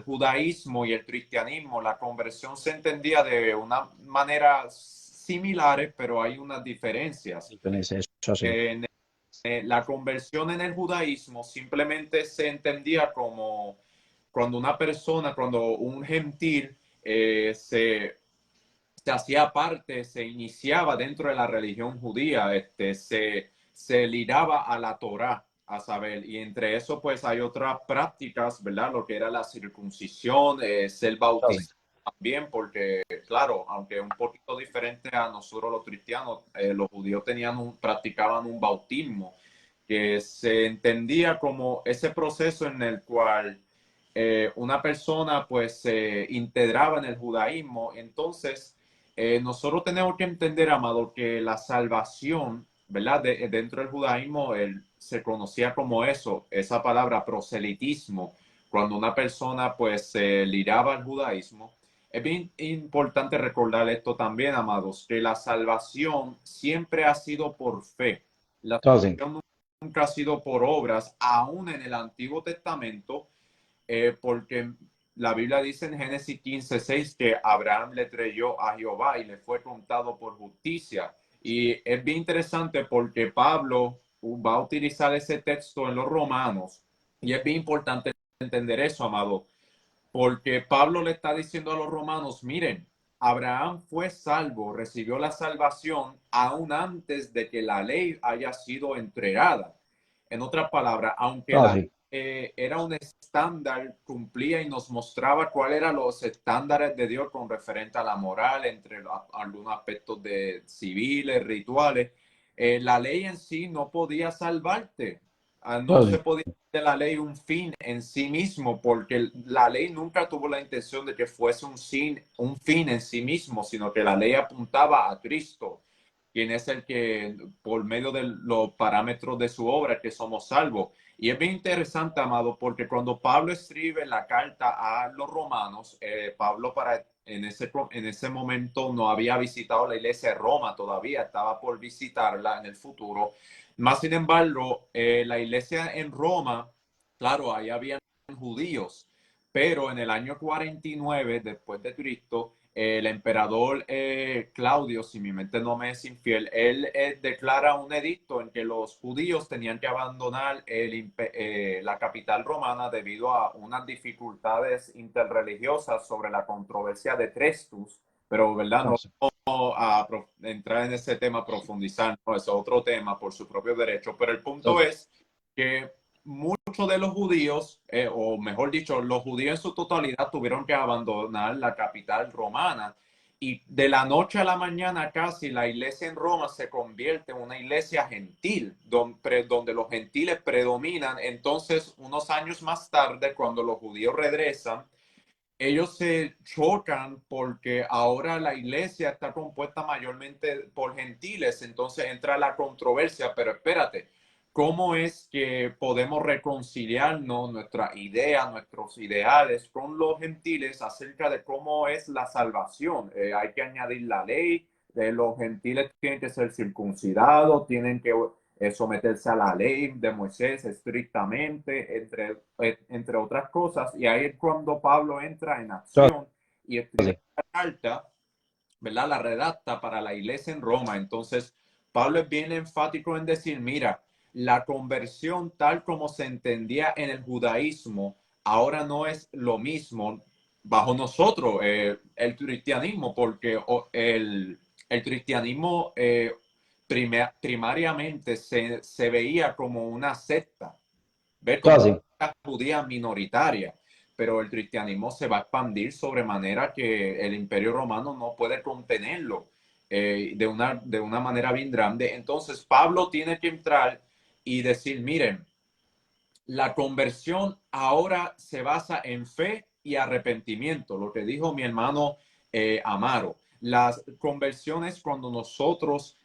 judaísmo y el cristianismo, la conversión se entendía de una manera similar, pero hay unas diferencias.
Eso sí.
La conversión en el judaísmo simplemente se entendía como cuando un gentil se hacía parte, se iniciaba dentro de la religión judía, se ligaba a la Torá, a saber, y entre eso pues hay otras prácticas, ¿verdad? Lo que era la circuncisión, ser
Eso sí.
bautizado también, porque claro, aunque un poquito diferente a nosotros los cristianos, los judíos practicaban un bautismo que se entendía como ese proceso en el cual una persona pues se integraba en el judaísmo. Entonces, nosotros tenemos que entender, amado, que la salvación, ¿verdad? Dentro del judaísmo se conocía como eso, esa palabra proselitismo, cuando una persona pues se ligaba al judaísmo. Es bien importante recordar esto también, amados, que la salvación siempre ha sido por fe. La
Eso sí.
salvación nunca ha sido por obras, aún en el Antiguo Testamento, porque la Biblia dice en Génesis 15:6 que Abraham le creyó a Jehová y le fue contado por justicia. Y es bien interesante porque Pablo va a utilizar ese texto en los Romanos. Y es bien importante entender eso, amado, porque Pablo le está diciendo a los romanos, miren, Abraham fue salvo, recibió la salvación aún antes de que la ley haya sido entregada. En otras palabras, aunque
Eso
la
sí.
era un estándar, cumplía y nos mostraba cuáles eran los estándares de Dios con referente a la moral, entre algunos aspectos de civiles, rituales. La ley en sí no podía salvarte. No
Eso
se
sí.
podía hacer de la ley un fin en sí mismo, porque la ley nunca tuvo la intención de que fuese un fin en sí mismo, sino que la ley apuntaba a Cristo, quien es el que, por medio de los parámetros de su obra, que somos salvos. Y es bien interesante, amado, porque cuando Pablo escribe la carta a los romanos, Pablo en ese momento no había visitado la iglesia de Roma todavía, estaba por visitarla en el futuro. Más sin embargo, la iglesia en Roma, claro, ahí habían judíos, pero en el año 49 después de Cristo, el emperador Claudio, si mi mente no me es infiel, él declara un edicto en que los judíos tenían que abandonar la capital romana debido a unas dificultades interreligiosas sobre la controversia de Trestus, pero verdad,
Eso
no
sí.
a entrar en ese tema, profundizar, no, es otro tema por su propio derecho, pero el
Eso
punto
sí.
es que muchos de los judíos, o mejor dicho, los judíos en su totalidad tuvieron que abandonar la capital romana. Y de la noche a la mañana casi la iglesia en Roma se convierte en una iglesia gentil, donde los gentiles predominan. Entonces, unos años más tarde, cuando los judíos regresan, ellos se chocan porque ahora la iglesia está compuesta mayormente por gentiles, entonces entra la controversia, pero espérate, ¿cómo es que podemos reconciliarnos nuestras ideas, nuestros ideales con los gentiles acerca de cómo es la salvación? Hay que añadir la ley, los gentiles tienen que ser circuncidados, tienen que someterse a la ley de Moisés estrictamente, entre otras cosas. Y ahí es cuando Pablo entra en acción y escribe
Sí.
la carta, ¿verdad? La redacta para la iglesia en Roma. Entonces, Pablo es bien enfático en decir, mira, la conversión tal como se entendía en el judaísmo, ahora no es lo mismo bajo nosotros, el cristianismo, porque el cristianismo primariamente se veía como una secta, ve como
Eso sí.
una judía minoritaria, pero el cristianismo se va a expandir sobremanera que el imperio romano no puede contenerlo de una manera bien grande. Entonces Pablo tiene que entrar y decir, miren, la conversión ahora se basa en fe y arrepentimiento, lo que dijo mi hermano Amaro. La conversión es cuando nosotros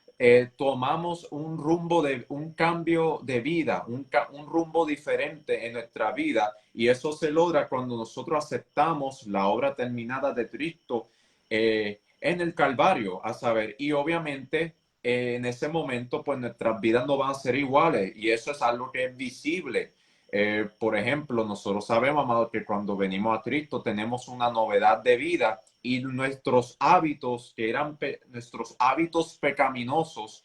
tomamos un rumbo un cambio de vida, un rumbo diferente en nuestra vida, y eso se logra cuando nosotros aceptamos la obra terminada de Cristo en el Calvario, a saber, y obviamente en ese momento pues nuestras vidas no van a ser iguales, y eso es algo que es visible. Por ejemplo, nosotros sabemos, amado, que cuando venimos a Cristo tenemos una novedad de vida, y nuestros hábitos, que eran nuestros hábitos pecaminosos,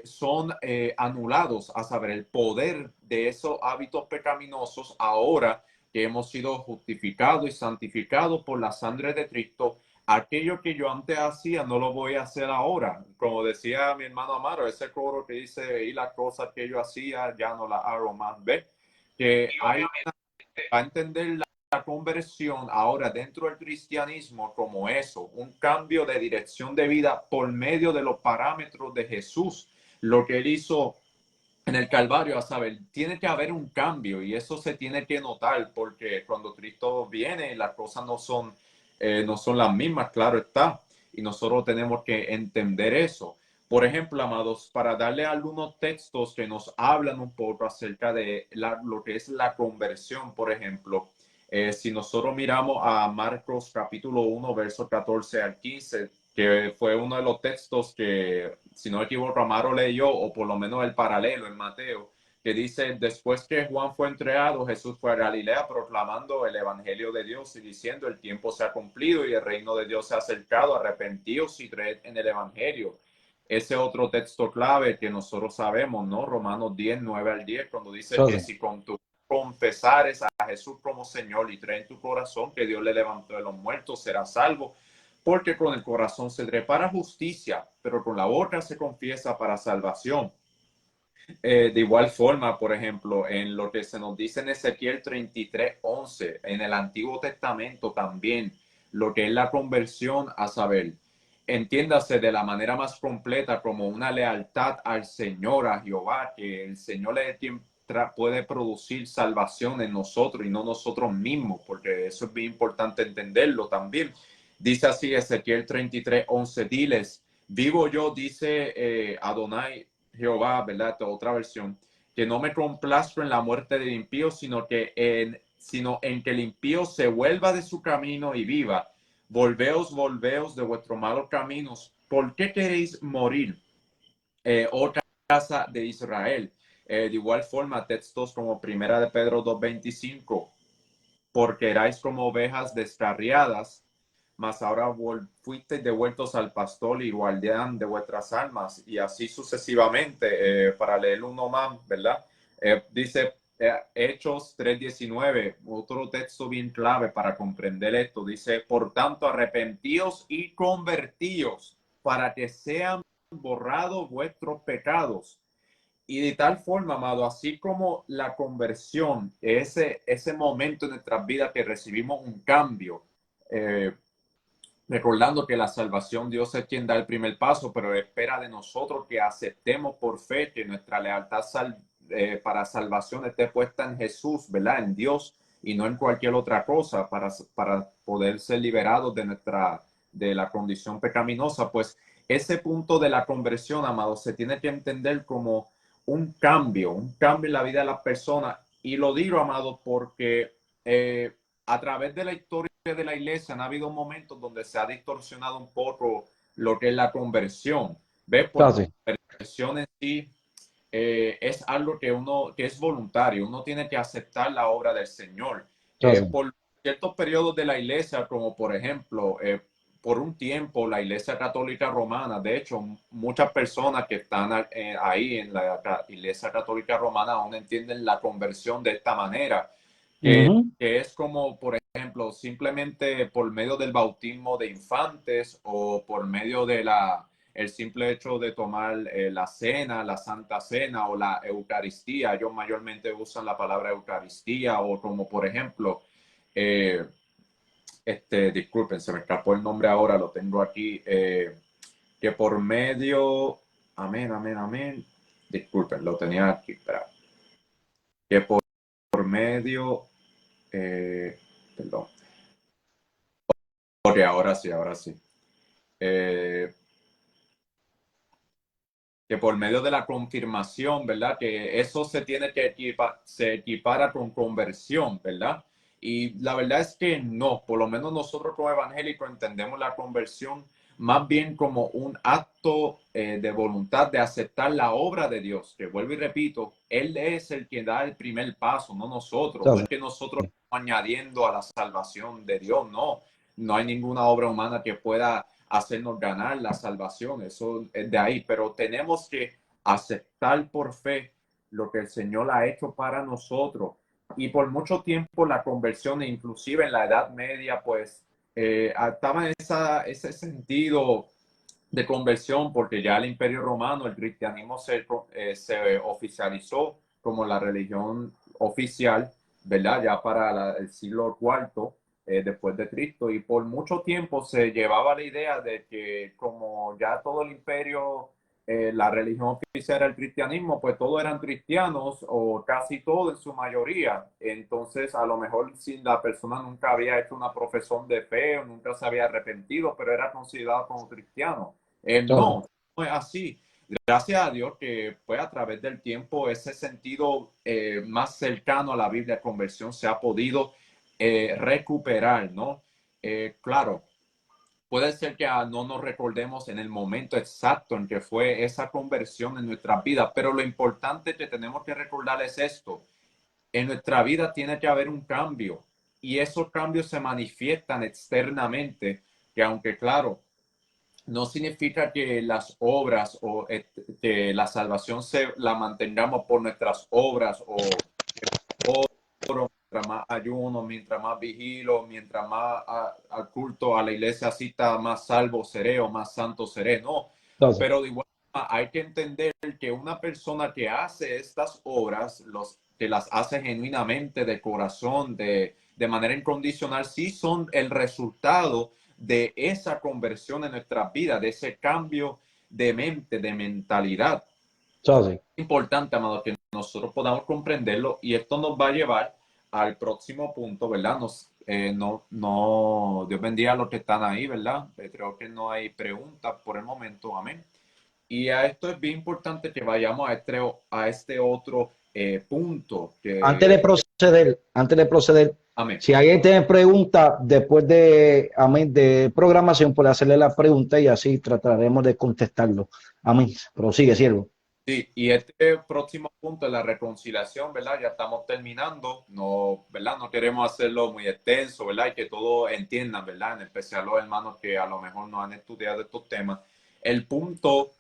son anulados, a saber, el poder de esos hábitos pecaminosos ahora que hemos sido justificados y santificados por la sangre de Cristo. Aquello que yo antes hacía no lo voy a hacer ahora. Como decía mi hermano Amaro, ese coro que dice, y las cosas que yo hacía ya no las hago más. ¿Ves? Que hay a entender la conversión ahora dentro del cristianismo como eso, un cambio de dirección de vida por medio de los parámetros de Jesús, lo que él hizo en el Calvario, a saber, tiene que haber un cambio, y eso se tiene que notar, porque cuando Cristo viene las cosas no son las mismas, claro está, y nosotros tenemos que entender eso. Por ejemplo, amados, para darle algunos textos que nos hablan un poco acerca de lo que es la conversión, por ejemplo, si nosotros miramos a Marcos capítulo 1, versos 14 al 15, que fue uno de los textos que, si no me equivoco, Amaro leyó, o por lo menos el paralelo en Mateo, que dice, después que Juan fue entregado, Jesús fue a Galilea proclamando el evangelio de Dios y diciendo, el tiempo se ha cumplido y el reino de Dios se ha acercado, arrepentíos y creed en el evangelio. Ese otro texto clave que nosotros sabemos, ¿no? Romanos 10, 9 al 10, cuando dice que si con tu confesares a Jesús como Señor y crees en tu corazón que Dios le levantó de los muertos, serás salvo, porque con el corazón se prepara justicia, pero con la boca se confiesa para salvación. De igual forma, por ejemplo, en lo que se nos dice en Ezequiel 33:11, en el Antiguo Testamento también, lo que es la conversión, a saber, entiéndase de la manera más completa como una lealtad al Señor, a Jehová, que el Señor puede producir salvación en nosotros y no nosotros mismos, porque eso es bien importante entenderlo también. Dice así Ezequiel 33:11, diles, vivo yo, dice Adonai Jehová, ¿verdad? Esta otra versión, que no me complazco en la muerte del impío, sino en que el impío se vuelva de su camino y viva. Volveos de vuestros malos caminos. ¿Por qué queréis morir, oh casa de Israel? De igual forma, textos como Primera de Pedro 2:25, porque erais como ovejas descarriadas, mas ahora fuisteis devueltos al pastor y guardián de vuestras almas, y así sucesivamente. Para leer uno más, ¿verdad? Dice Hechos 3:19, otro texto bien clave para comprender esto. Dice, por tanto, arrepentíos y convertíos para que sean borrados vuestros pecados. Y de tal forma, amado, así como la conversión, ese momento en nuestras vidas que recibimos un cambio, eh, recordando que la salvación, Dios es quien da el primer paso, pero espera de nosotros que aceptemos por fe que nuestra lealtad para salvación esté puesta en Jesús, ¿verdad? En Dios, y no en cualquier otra cosa, para poder ser liberados de la condición pecaminosa. Pues ese punto de la conversión, amado, se tiene que entender como un cambio en la vida de las personas. Y lo digo, amado, porque a través de la historia de la iglesia han habido momentos donde se ha distorsionado un poco lo que es la conversión. ¿Ves? Porque
Casi,
la conversión en sí es algo que es voluntario. Uno tiene que aceptar la obra del Señor.
casi.
Por ciertos periodos de la iglesia, como por ejemplo, por un tiempo la Iglesia Católica Romana, de hecho, muchas personas que están ahí en la Iglesia Católica Romana aún entienden la conversión de esta manera,
Ujú.
que es como, por ejemplo, simplemente por medio del bautismo de infantes, o por medio de el simple hecho de tomar la cena, la Santa Cena o la Eucaristía. Ellos mayormente usan la palabra Eucaristía, o como por ejemplo, eh, disculpen, se me escapó el nombre ahora, lo tengo aquí, que por medio, amén, amén, amén, disculpen, lo tenía aquí, espera, que por medio, eh, perdón, porque ahora sí, ahora sí. eh, que por medio de la confirmación, ¿verdad? Que eso se tiene que se equipara con conversión, ¿verdad? Y la verdad es que no, por lo menos nosotros como evangélicos entendemos la conversión más bien como un acto de voluntad de aceptar la obra de Dios, que vuelvo y repito, Él es el que da el primer paso, no nosotros, no es que nosotros estamos añadiendo a la salvación de Dios, no, no hay ninguna obra humana que pueda hacernos ganar la salvación, eso es de ahí, pero tenemos que aceptar por fe lo que el Señor ha hecho para nosotros. Y por mucho tiempo la conversión, inclusive en la Edad Media, pues estaba en ese sentido de conversión, porque ya el Imperio Romano, el cristianismo se oficializó como la religión oficial, ¿verdad? Ya para el siglo IV después de Cristo, y por mucho tiempo se llevaba la idea de que como ya todo el imperio, la religión oficial era el cristianismo, pues todos eran cristianos o casi todos en su mayoría. Entonces, a lo mejor si la persona nunca había hecho una profesión de fe o nunca se había arrepentido, pero era considerado como cristiano. No, no es así. Gracias a Dios que pues a través del tiempo ese sentido más cercano a la Biblia, conversión, se ha podido recuperar, ¿no? Claro, puede ser que no nos recordemos en el momento exacto en que fue esa conversión en nuestra vida, pero lo importante que tenemos que recordar es esto. En nuestra vida tiene que haber un cambio y esos cambios se manifiestan externamente, que aunque claro, no significa que las obras o que la salvación la mantengamos por nuestras obras o mientras más ayuno, mientras más vigilo, mientras más al culto a la iglesia asista, más salvo seré o más santo seré. No, pero de igual forma hay que entender que una persona que hace estas obras, que las hace genuinamente, de corazón, de manera incondicional, sí son el resultado de esa conversión en nuestra vida, de ese cambio de mente, de mentalidad. Es importante, amado, que nosotros podamos comprenderlo, y esto nos va a llevar al próximo punto, ¿verdad? Dios bendiga a los que están ahí, ¿verdad? Creo que no hay preguntas por el momento, amén. Y a esto es bien importante que vayamos a este otro punto.
Antes de proceder,
Amén.
si alguien tiene preguntas después amén, de programación, puede hacerle la pregunta y así trataremos de contestarlo. Amén. Prosigue, siervo.
Sí, y este próximo punto es la reconciliación, ¿verdad? Ya estamos terminando, no, ¿verdad? No queremos hacerlo muy extenso, ¿verdad? Y que todos entiendan, ¿verdad? En especial los hermanos que a lo mejor no han estudiado estos temas. El punto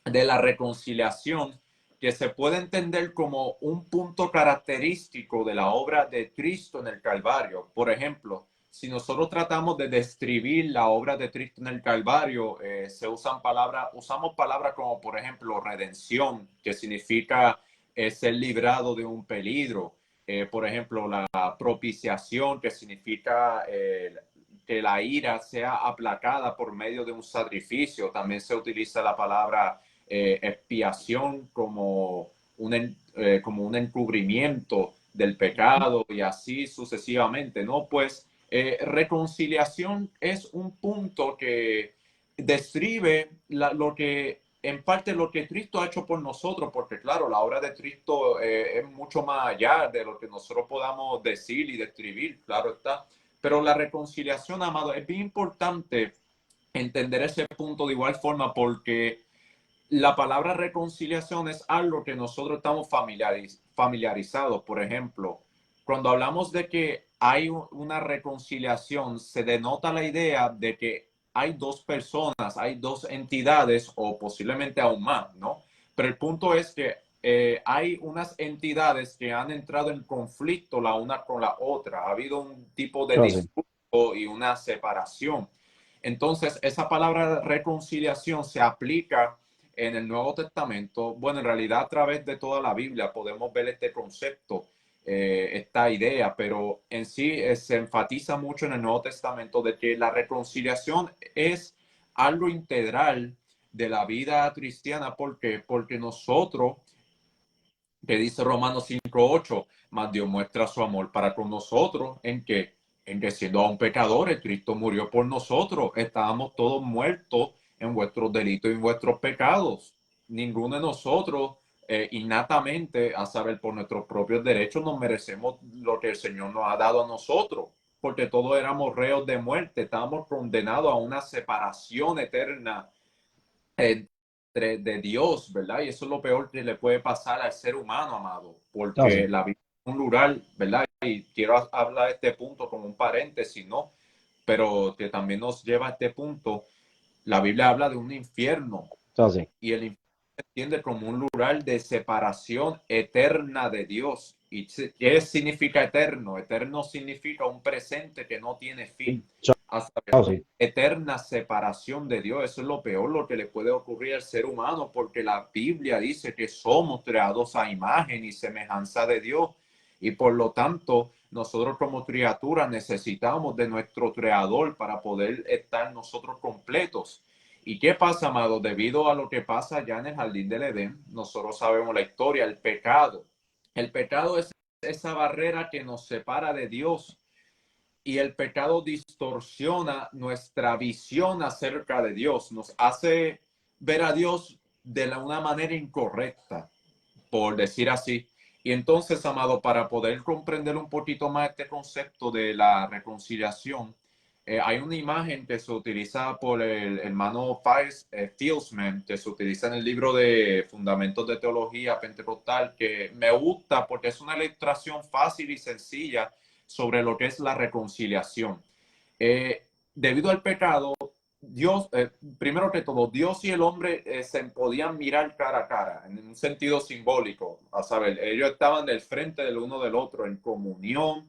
de la reconciliación, que se puede entender como un punto característico de la obra de Cristo en el Calvario. Por ejemplo, si nosotros tratamos de describir la obra de Cristo en el Calvario, usamos palabras como, por ejemplo, redención, que significa ser librado de un peligro. Por ejemplo, la propiciación, que significa que la ira sea aplacada por medio de un sacrificio. También se utiliza la palabra expiación como un encubrimiento del pecado, y así sucesivamente, ¿no? Pues reconciliación es un punto que describe lo que, en parte, lo que Cristo ha hecho por nosotros, porque claro, la obra de Cristo es mucho más allá de lo que nosotros podamos decir y describir, claro está. Pero la reconciliación, amado, es bien importante entender ese punto de igual forma, porque la palabra reconciliación es algo que nosotros estamos familiarizados. Por ejemplo, cuando hablamos de que hay una reconciliación, se denota la idea de que hay dos personas, hay dos entidades o posiblemente aún más, ¿no? Pero el punto es que hay unas entidades que han entrado en conflicto la una con la otra. Ha habido un tipo de disputa y una separación. Entonces, esa palabra reconciliación se aplica en el Nuevo Testamento. Bueno, en realidad a través de toda la Biblia podemos ver este concepto, esta idea, pero en sí se enfatiza mucho en el Nuevo Testamento de que la reconciliación es algo integral de la vida cristiana. ¿Por qué? Porque nosotros, que dice Romanos 5:8, más Dios muestra su amor para con nosotros, ¿en qué? en que siendo aún pecadores, Cristo murió por nosotros. Estábamos todos muertos en vuestros delitos y en vuestros pecados. Ninguno de nosotros, innatamente, a saber, por nuestros propios derechos, nos merecemos lo que el Señor nos ha dado a nosotros, porque todos éramos reos de muerte, estábamos condenados a una separación eterna de Dios, ¿verdad? Y eso es lo peor que le puede pasar al ser humano, amado,
Ah,
porque
sí.
la vida es un lugar, ¿verdad? Y quiero hablar de este punto como un paréntesis, ¿no? Pero que también nos lleva a este punto. La Biblia habla de un infierno
Ah, sí.
y el infierno se entiende como un lugar de separación eterna de Dios. ¿Y qué significa eterno? Eterno significa un presente que no tiene fin. Hasta
Ah, sí.
eterna separación de Dios. Eso es lo peor, lo que le puede ocurrir al ser humano, porque la Biblia dice que somos creados a imagen y semejanza de Dios. Y por lo tanto, nosotros como criaturas necesitamos de nuestro creador para poder estar nosotros completos. ¿Y qué pasa, amado? Debido a lo que pasa ya en el jardín del Edén, nosotros sabemos la historia, el pecado. El pecado es esa barrera que nos separa de Dios, y el pecado distorsiona nuestra visión acerca de Dios, nos hace ver a Dios de una manera incorrecta, por decir así. Y entonces, amado, para poder comprender un poquito más este concepto de la reconciliación, hay una imagen que se utiliza por el hermano Fieldsman, que se utiliza en el libro de Fundamentos de Teología Pentecostal, que me gusta porque es una ilustración fácil y sencilla sobre lo que es la reconciliación. Debido al pecado, Dios, primero que todo, Dios y el hombre se podían mirar cara a cara, en un sentido simbólico, a saber, ellos estaban del frente del uno del otro en comunión,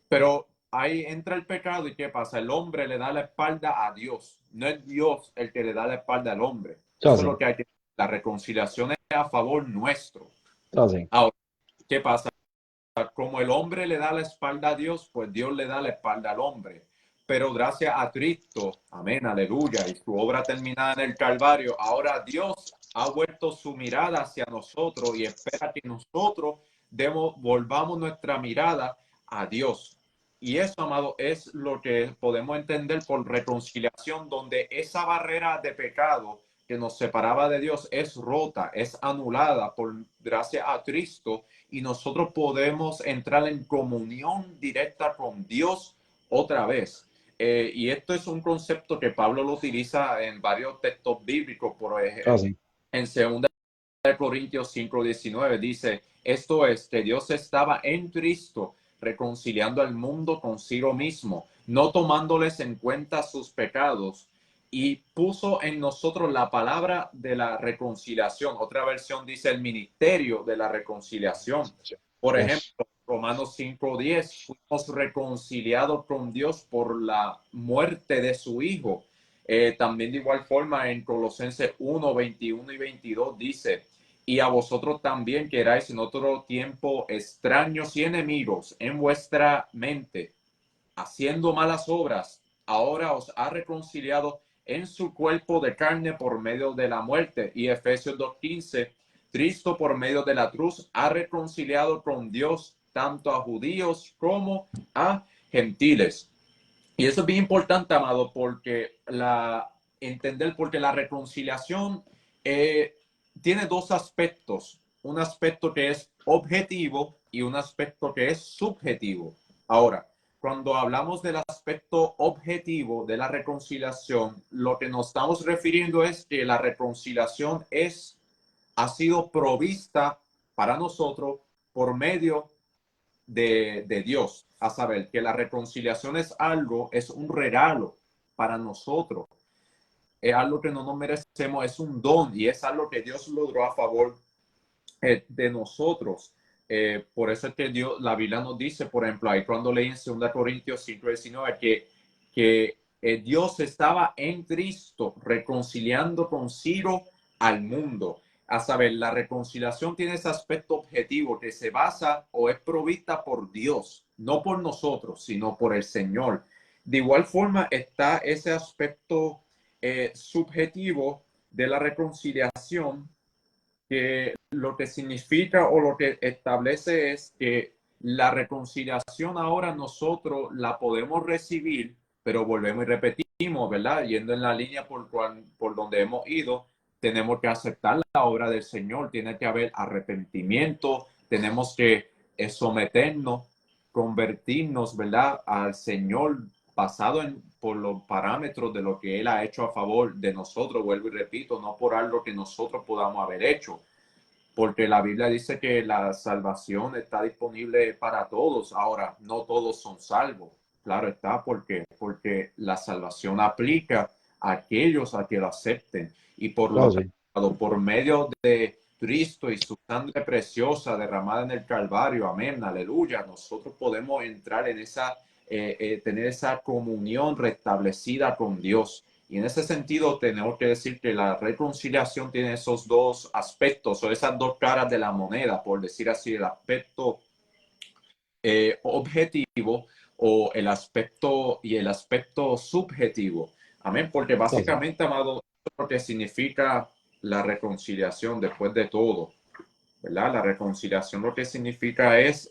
pero ahí entra el pecado y ¿qué pasa? El hombre le da la espalda a Dios, no es Dios el que le da la espalda al hombre.
Ah,
Eso es
sí.
lo que hay que... La reconciliación es a favor nuestro.
Ah, sí.
Ahora, ¿qué pasa? Como el hombre le da la espalda a Dios, pues Dios le da la espalda al hombre. Pero gracias a Cristo, amén, aleluya, y su obra terminada en el Calvario, ahora Dios ha vuelto su mirada hacia nosotros y espera que nosotros volvamos nuestra mirada a Dios. Y eso, amado, es lo que podemos entender por reconciliación, donde esa barrera de pecado que nos separaba de Dios es rota, es anulada por gracias a Cristo, y nosotros podemos entrar en comunión directa con Dios otra vez. Y esto es un concepto que Pablo lo utiliza en varios textos bíblicos, por
Ah,
ejemplo,
sí.
en 2 Corintios 5:19 dice, esto es, que Dios estaba en Cristo reconciliando al mundo consigo mismo, no tomándoles en cuenta sus pecados, y puso en nosotros la palabra de la reconciliación. Otra versión dice el ministerio de la reconciliación. Por
Yes.
ejemplo, Romanos 5:10, fuimos reconciliados con Dios por la muerte de su Hijo. También de igual forma en Colosenses 1:21 y 22 dice, y a vosotros también que erais en otro tiempo extraños y enemigos en vuestra mente, haciendo malas obras, ahora os ha reconciliado en su cuerpo de carne por medio de la muerte. Y Efesios 2:15, Cristo por medio de la cruz ha reconciliado con Dios tanto a judíos como a gentiles. Y eso es bien importante, amado, porque entender, porque la reconciliación tiene dos aspectos, un aspecto que es objetivo y un aspecto que es subjetivo. Ahora, cuando hablamos del aspecto objetivo de la reconciliación, lo que nos estamos refiriendo es que la reconciliación ha sido provista para nosotros por medio de Dios, a saber que la reconciliación es algo, es un regalo para nosotros, es algo que no nos merecemos, es un don y es algo que Dios logró a favor de nosotros. Por eso es que Dios, la Biblia nos dice, por ejemplo, ahí cuando leí en 2 Corintios 5:19, que Dios estaba en Cristo reconciliando consigo al mundo. A saber, la reconciliación tiene ese aspecto objetivo que se basa o es provista por Dios, no por nosotros, sino por el Señor. De igual forma está ese aspecto subjetivo de la reconciliación, que lo que significa o lo que establece es que la reconciliación ahora nosotros la podemos recibir, pero volvemos y repetimos, ¿verdad? Yendo en la línea por donde hemos ido, tenemos que aceptar la obra del Señor, tiene que haber arrepentimiento, tenemos que someternos, convertirnos, ¿verdad? Al Señor basado por los parámetros de lo que Él ha hecho a favor de nosotros, vuelvo y repito, no por algo que nosotros podamos haber hecho. Porque la Biblia dice que la salvación está disponible para todos. Ahora, no todos son salvos. Claro está, porque la salvación aplica a aquellos a que lo acepten. Y por lo tanto, por medio de Cristo y su sangre preciosa derramada en el Calvario, amén, aleluya, nosotros podemos entrar en tener esa comunión restablecida con Dios. Y en ese sentido tenemos que decir que la reconciliación tiene esos dos aspectos o esas dos caras de la moneda, por decir así, el aspecto objetivo o el aspecto subjetivo. Amén, porque básicamente, amado, eso es lo que significa la reconciliación después de todo, ¿verdad? La reconciliación lo que significa es,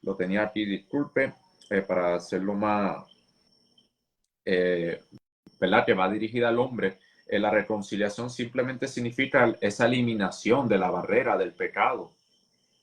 lo tenía aquí, disculpe, para hacerlo más... ¿verdad? Que va dirigida al hombre, la reconciliación simplemente significa esa eliminación de la barrera del pecado.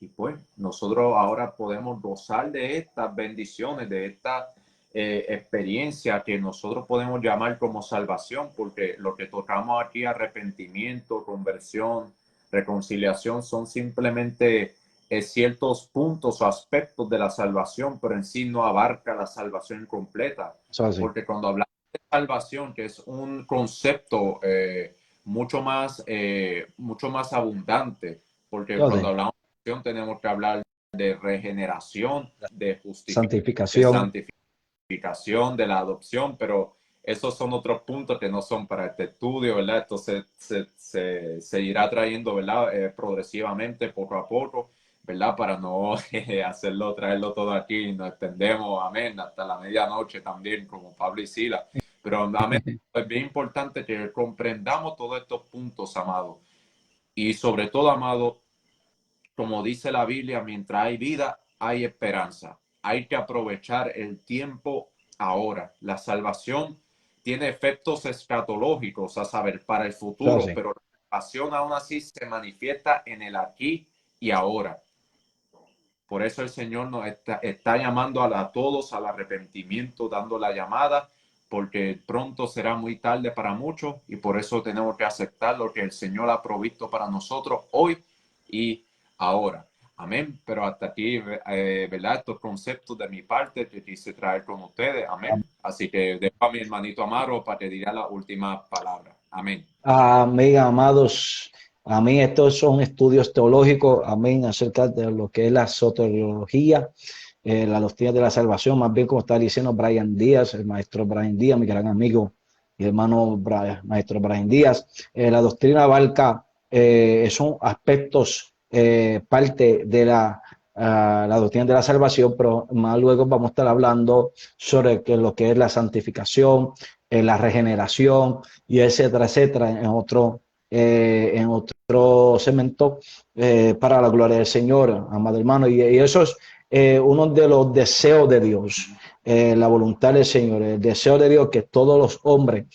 Y pues nosotros ahora podemos gozar de estas bendiciones, de esta experiencia que nosotros podemos llamar como salvación, porque lo que tocamos aquí, arrepentimiento, conversión, reconciliación, son simplemente ciertos puntos o aspectos de la salvación, pero en sí no abarca la salvación completa. Porque cuando hablamos de salvación, que es un concepto mucho más abundante, porque cuando hablamos de salvación tenemos que hablar de regeneración, de justificación, de santificación, de la adopción, pero esos son otros puntos que no son para este estudio, ¿verdad? Esto se irá trayendo, ¿verdad? Progresivamente, poco a poco, ¿verdad? Para no traerlo todo aquí y nos extendemos, amén, hasta la medianoche también, como Pablo y Sila. Pero, amén, es bien importante que comprendamos todos estos puntos, amado. Y sobre todo, amado, como dice la Biblia, mientras hay vida, hay esperanza. Hay que aprovechar el tiempo ahora. La salvación tiene efectos escatológicos, a saber, para el futuro, pero la salvación aún así se manifiesta en el aquí y ahora. Por eso el Señor nos está llamando a todos al arrepentimiento, dando la llamada, porque pronto será muy tarde para muchos y por eso tenemos que aceptar lo que el Señor ha provisto para nosotros hoy y ahora. Amén. Pero hasta aquí, ¿verdad? Estos conceptos de mi parte que quise traer con ustedes. Amén. Así que dejo a mi hermanito Amaro para que diga la última palabra. Amén.
Amén, amados. Amén. Estos son estudios teológicos. Amén. Acerca de lo que es la soteriología, la doctrina de la salvación. Más bien, como está diciendo Brian Díaz, el maestro Brian Díaz, mi gran amigo y hermano maestro Brian Díaz. La doctrina abarca, son aspectos, parte de la doctrina de la salvación, pero más luego vamos a estar hablando sobre lo que es la santificación, la regeneración y etcétera, etcétera, en otro segmento, para la gloria del Señor, amado hermano. Y eso es uno de los deseos de Dios, la voluntad del Señor, el deseo de Dios, que todos los hombres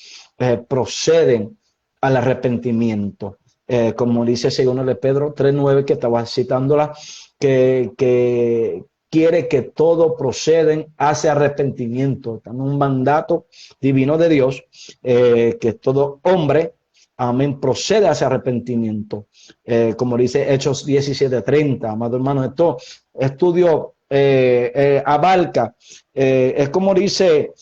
proceden al arrepentimiento. Como dice segundo de Pedro 3:9, que estaba citándola, que quiere que todos proceden hacia arrepentimiento. Es un mandato divino de Dios, que todo hombre, amén, procede hacia arrepentimiento. Como dice Hechos 17:30, amado hermano, esto estudio abarca, es como dice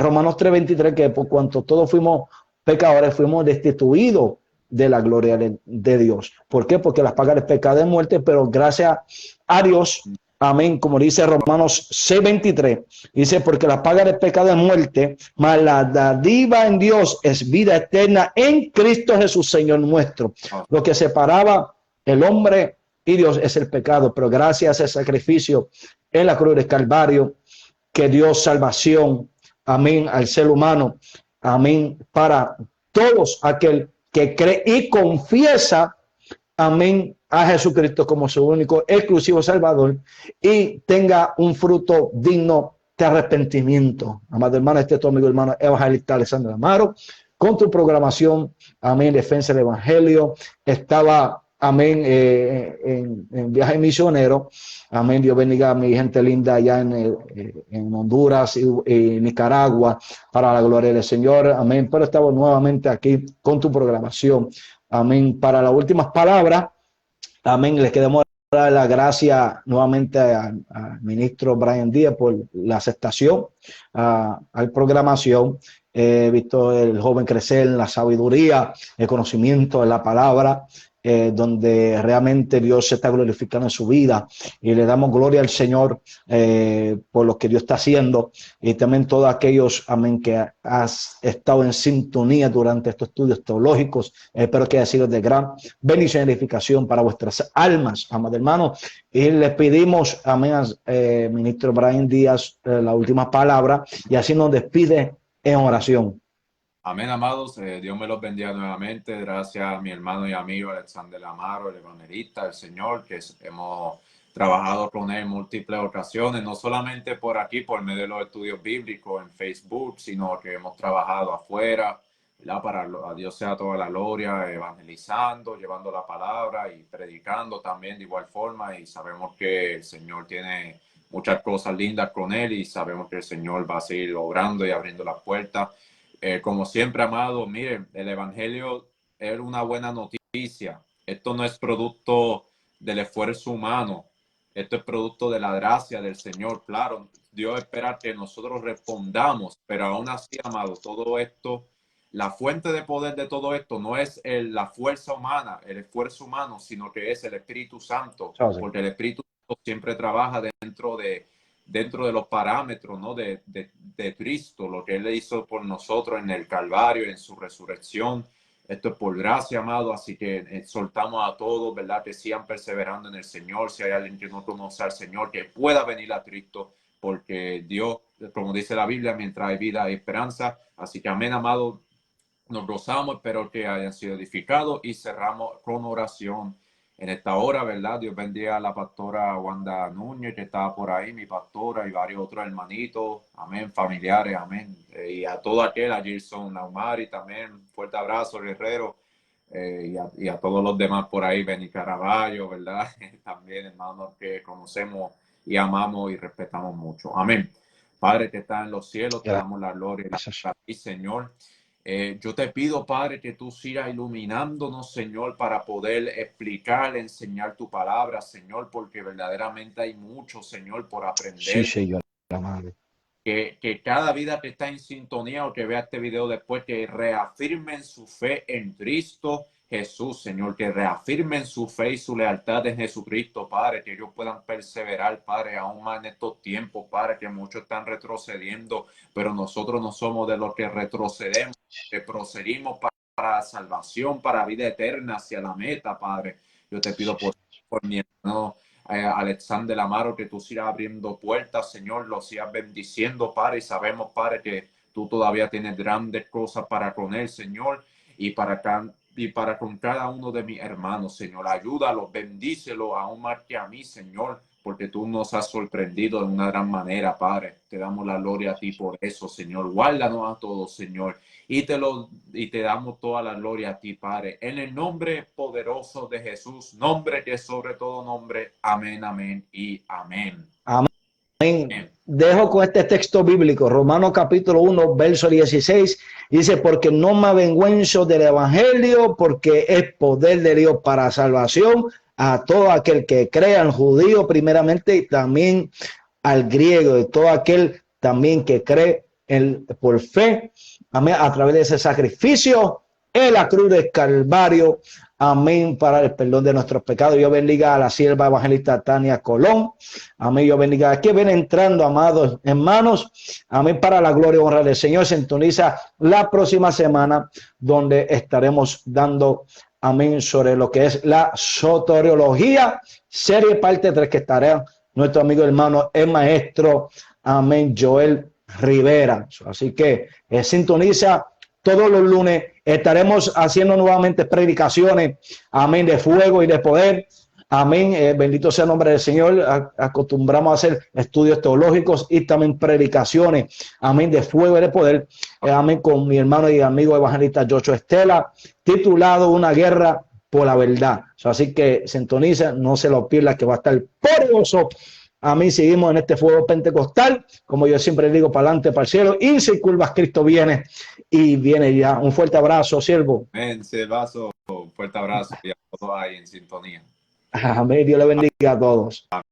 Romanos 3:23, que por cuanto todos fuimos pecadores, fuimos destituidos de la gloria de Dios. ¿Por qué? Porque las pagas del pecado es muerte, pero gracias a Dios, amén, como dice Romanos 6:23, dice, porque la paga del pecado es muerte, mas la dádiva en Dios es vida eterna en Cristo Jesús, Señor nuestro. Lo que separaba el hombre y Dios es el pecado, pero gracias a ese sacrificio en la cruz del Calvario, que dio salvación, amén, al ser humano, amén, para todos aquel que cree y confiesa, amén, a Jesucristo como su único exclusivo Salvador y tenga un fruto digno de arrepentimiento. Amado hermano, este es tu amigo hermano evangelista Alexander Amaro, con tu programación, amén, defensa del evangelio. Estaba, amén, en viaje misionero. Amén, Dios bendiga a mi gente linda allá en Honduras y Nicaragua, para la gloria del Señor. Amén, pero estamos nuevamente aquí con tu programación. Amén, para las últimas palabras. Amén, les queremos dar la gracia nuevamente al ministro Brian Díaz por la aceptación al programación. He visto el joven crecer en la sabiduría, el conocimiento de la palabra, donde realmente Dios se está glorificando en su vida, y le damos gloria al Señor por lo que Dios está haciendo, y también todos aquellos, amén, que has estado en sintonía durante estos estudios teológicos. Espero que haya sido de gran bendición y edificación para vuestras almas, amados hermanos, y les pedimos, amén, ministro Brian Díaz, la última palabra, y así nos despide en oración.
Amén, amados. Dios me los bendiga nuevamente. Gracias a mi hermano y amigo Alexander Amaro, el evangelista, el Señor, que hemos trabajado con él en múltiples ocasiones, no solamente por aquí, por medio de los estudios bíblicos en Facebook, sino que hemos trabajado afuera, ¿verdad? Para a Dios sea toda la gloria, evangelizando, llevando la palabra y predicando también de igual forma. Y sabemos que el Señor tiene muchas cosas lindas con él, y sabemos que el Señor va a seguir obrando y abriendo las puertas. Como siempre, amado, miren, el evangelio es una buena noticia. Esto no es producto del esfuerzo humano. Esto es producto de la gracia del Señor. Claro, Dios espera que nosotros respondamos, pero aún así, amado, todo esto, la fuente de poder de todo esto no es la fuerza humana, el esfuerzo humano, sino que es el Espíritu Santo, porque el Espíritu Santo siempre trabaja dentro de los parámetros, ¿no? de Cristo, lo que Él hizo por nosotros en el Calvario, en su resurrección. Esto es por gracia, amado, así que exhortamos a todos, ¿verdad?, que sigan perseverando en el Señor. Si hay alguien que no conoce al Señor, que pueda venir a Cristo, porque Dios, como dice la Biblia, mientras hay vida hay esperanza. Así que amén, amado, nos gozamos, espero que hayan sido edificados, y cerramos con oración en esta hora, ¿verdad? Dios bendiga a la pastora Wanda Núñez, que estaba por ahí, mi pastora, y varios otros hermanitos, amén, familiares, amén. Y a todo aquel, a Gilson Naumari también, fuerte abrazo, guerrero, y a todos los demás por ahí, Benny Caraballo, ¿verdad? También, hermanos que conocemos y amamos y respetamos mucho. Amén. Padre que está en los cielos, te damos la gloria a ti, Señor. Yo te pido, Padre, que tú sigas iluminándonos, Señor, para poder explicar, enseñar tu palabra, Señor, porque verdaderamente hay mucho, Señor, por aprender.
Sí, Señor, amado.
Que cada vida que está en sintonía o que vea este video después, que reafirmen su fe en Cristo Jesús, Señor, que reafirmen su fe y su lealtad en Jesucristo, Padre, que ellos puedan perseverar, Padre, aún más en estos tiempos, Padre, que muchos están retrocediendo, pero nosotros no somos de los que retrocedemos, que proseguimos para salvación, para vida eterna, hacia la meta, Padre. Yo te pido por mi hermano Alexander Amaro, que tú sigas abriendo puertas, Señor, lo sigas bendiciendo, Padre, y sabemos, Padre, que tú todavía tienes grandes cosas para con él, Señor, y para con cada uno de mis hermanos, Señor. Ayúdalo, bendícelo aún más que a mí, Señor, porque tú nos has sorprendido de una gran manera, Padre. Te damos la gloria a ti por eso, Señor. Guárdanos a todos, Señor, y te damos toda la gloria a ti, Padre, en el nombre poderoso de Jesús, nombre que es sobre todo nombre. Amén, amén y amén.
Amén. Dejo con este texto bíblico, Romanos capítulo 1, verso 16, dice: porque no me avergüenzo del evangelio, porque es poder de Dios para salvación a todo aquel que crea, al judío primeramente, y también al griego, y todo aquel también que cree por fe, amén, a través de ese sacrificio en la cruz del Calvario, amén, para el perdón de nuestros pecados. Yo bendiga a la sierva evangelista Tania Colón, amén. Yo bendiga a que ven entrando, amados hermanos, amén, para la gloria y honra del Señor. Sintoniza la próxima semana, donde estaremos dando, amén, sobre lo que es la soteriología, serie parte 3, que estará nuestro amigo hermano, el maestro, amén, Joel Rivera. Así que sintoniza todos los lunes Estaremos haciendo nuevamente predicaciones, amén, de fuego y de poder. Amén, bendito sea el nombre del Señor. Acostumbramos a hacer estudios teológicos y también predicaciones, amén, de fuego y de poder, amén, con mi hermano y amigo evangelista Joshua Estela, titulado Una guerra por la verdad. Así que sintoniza, no se lo pierda, que va a estar poderoso. Amén, seguimos en este fuego pentecostal, como yo siempre digo, para adelante, para el cielo, y sin curvas Cristo viene, y viene ya. Un fuerte abrazo, siervo.
Amén, Sebaso, un fuerte abrazo y a todos ahí en sintonía.
Amén, Dios le bendiga a todos.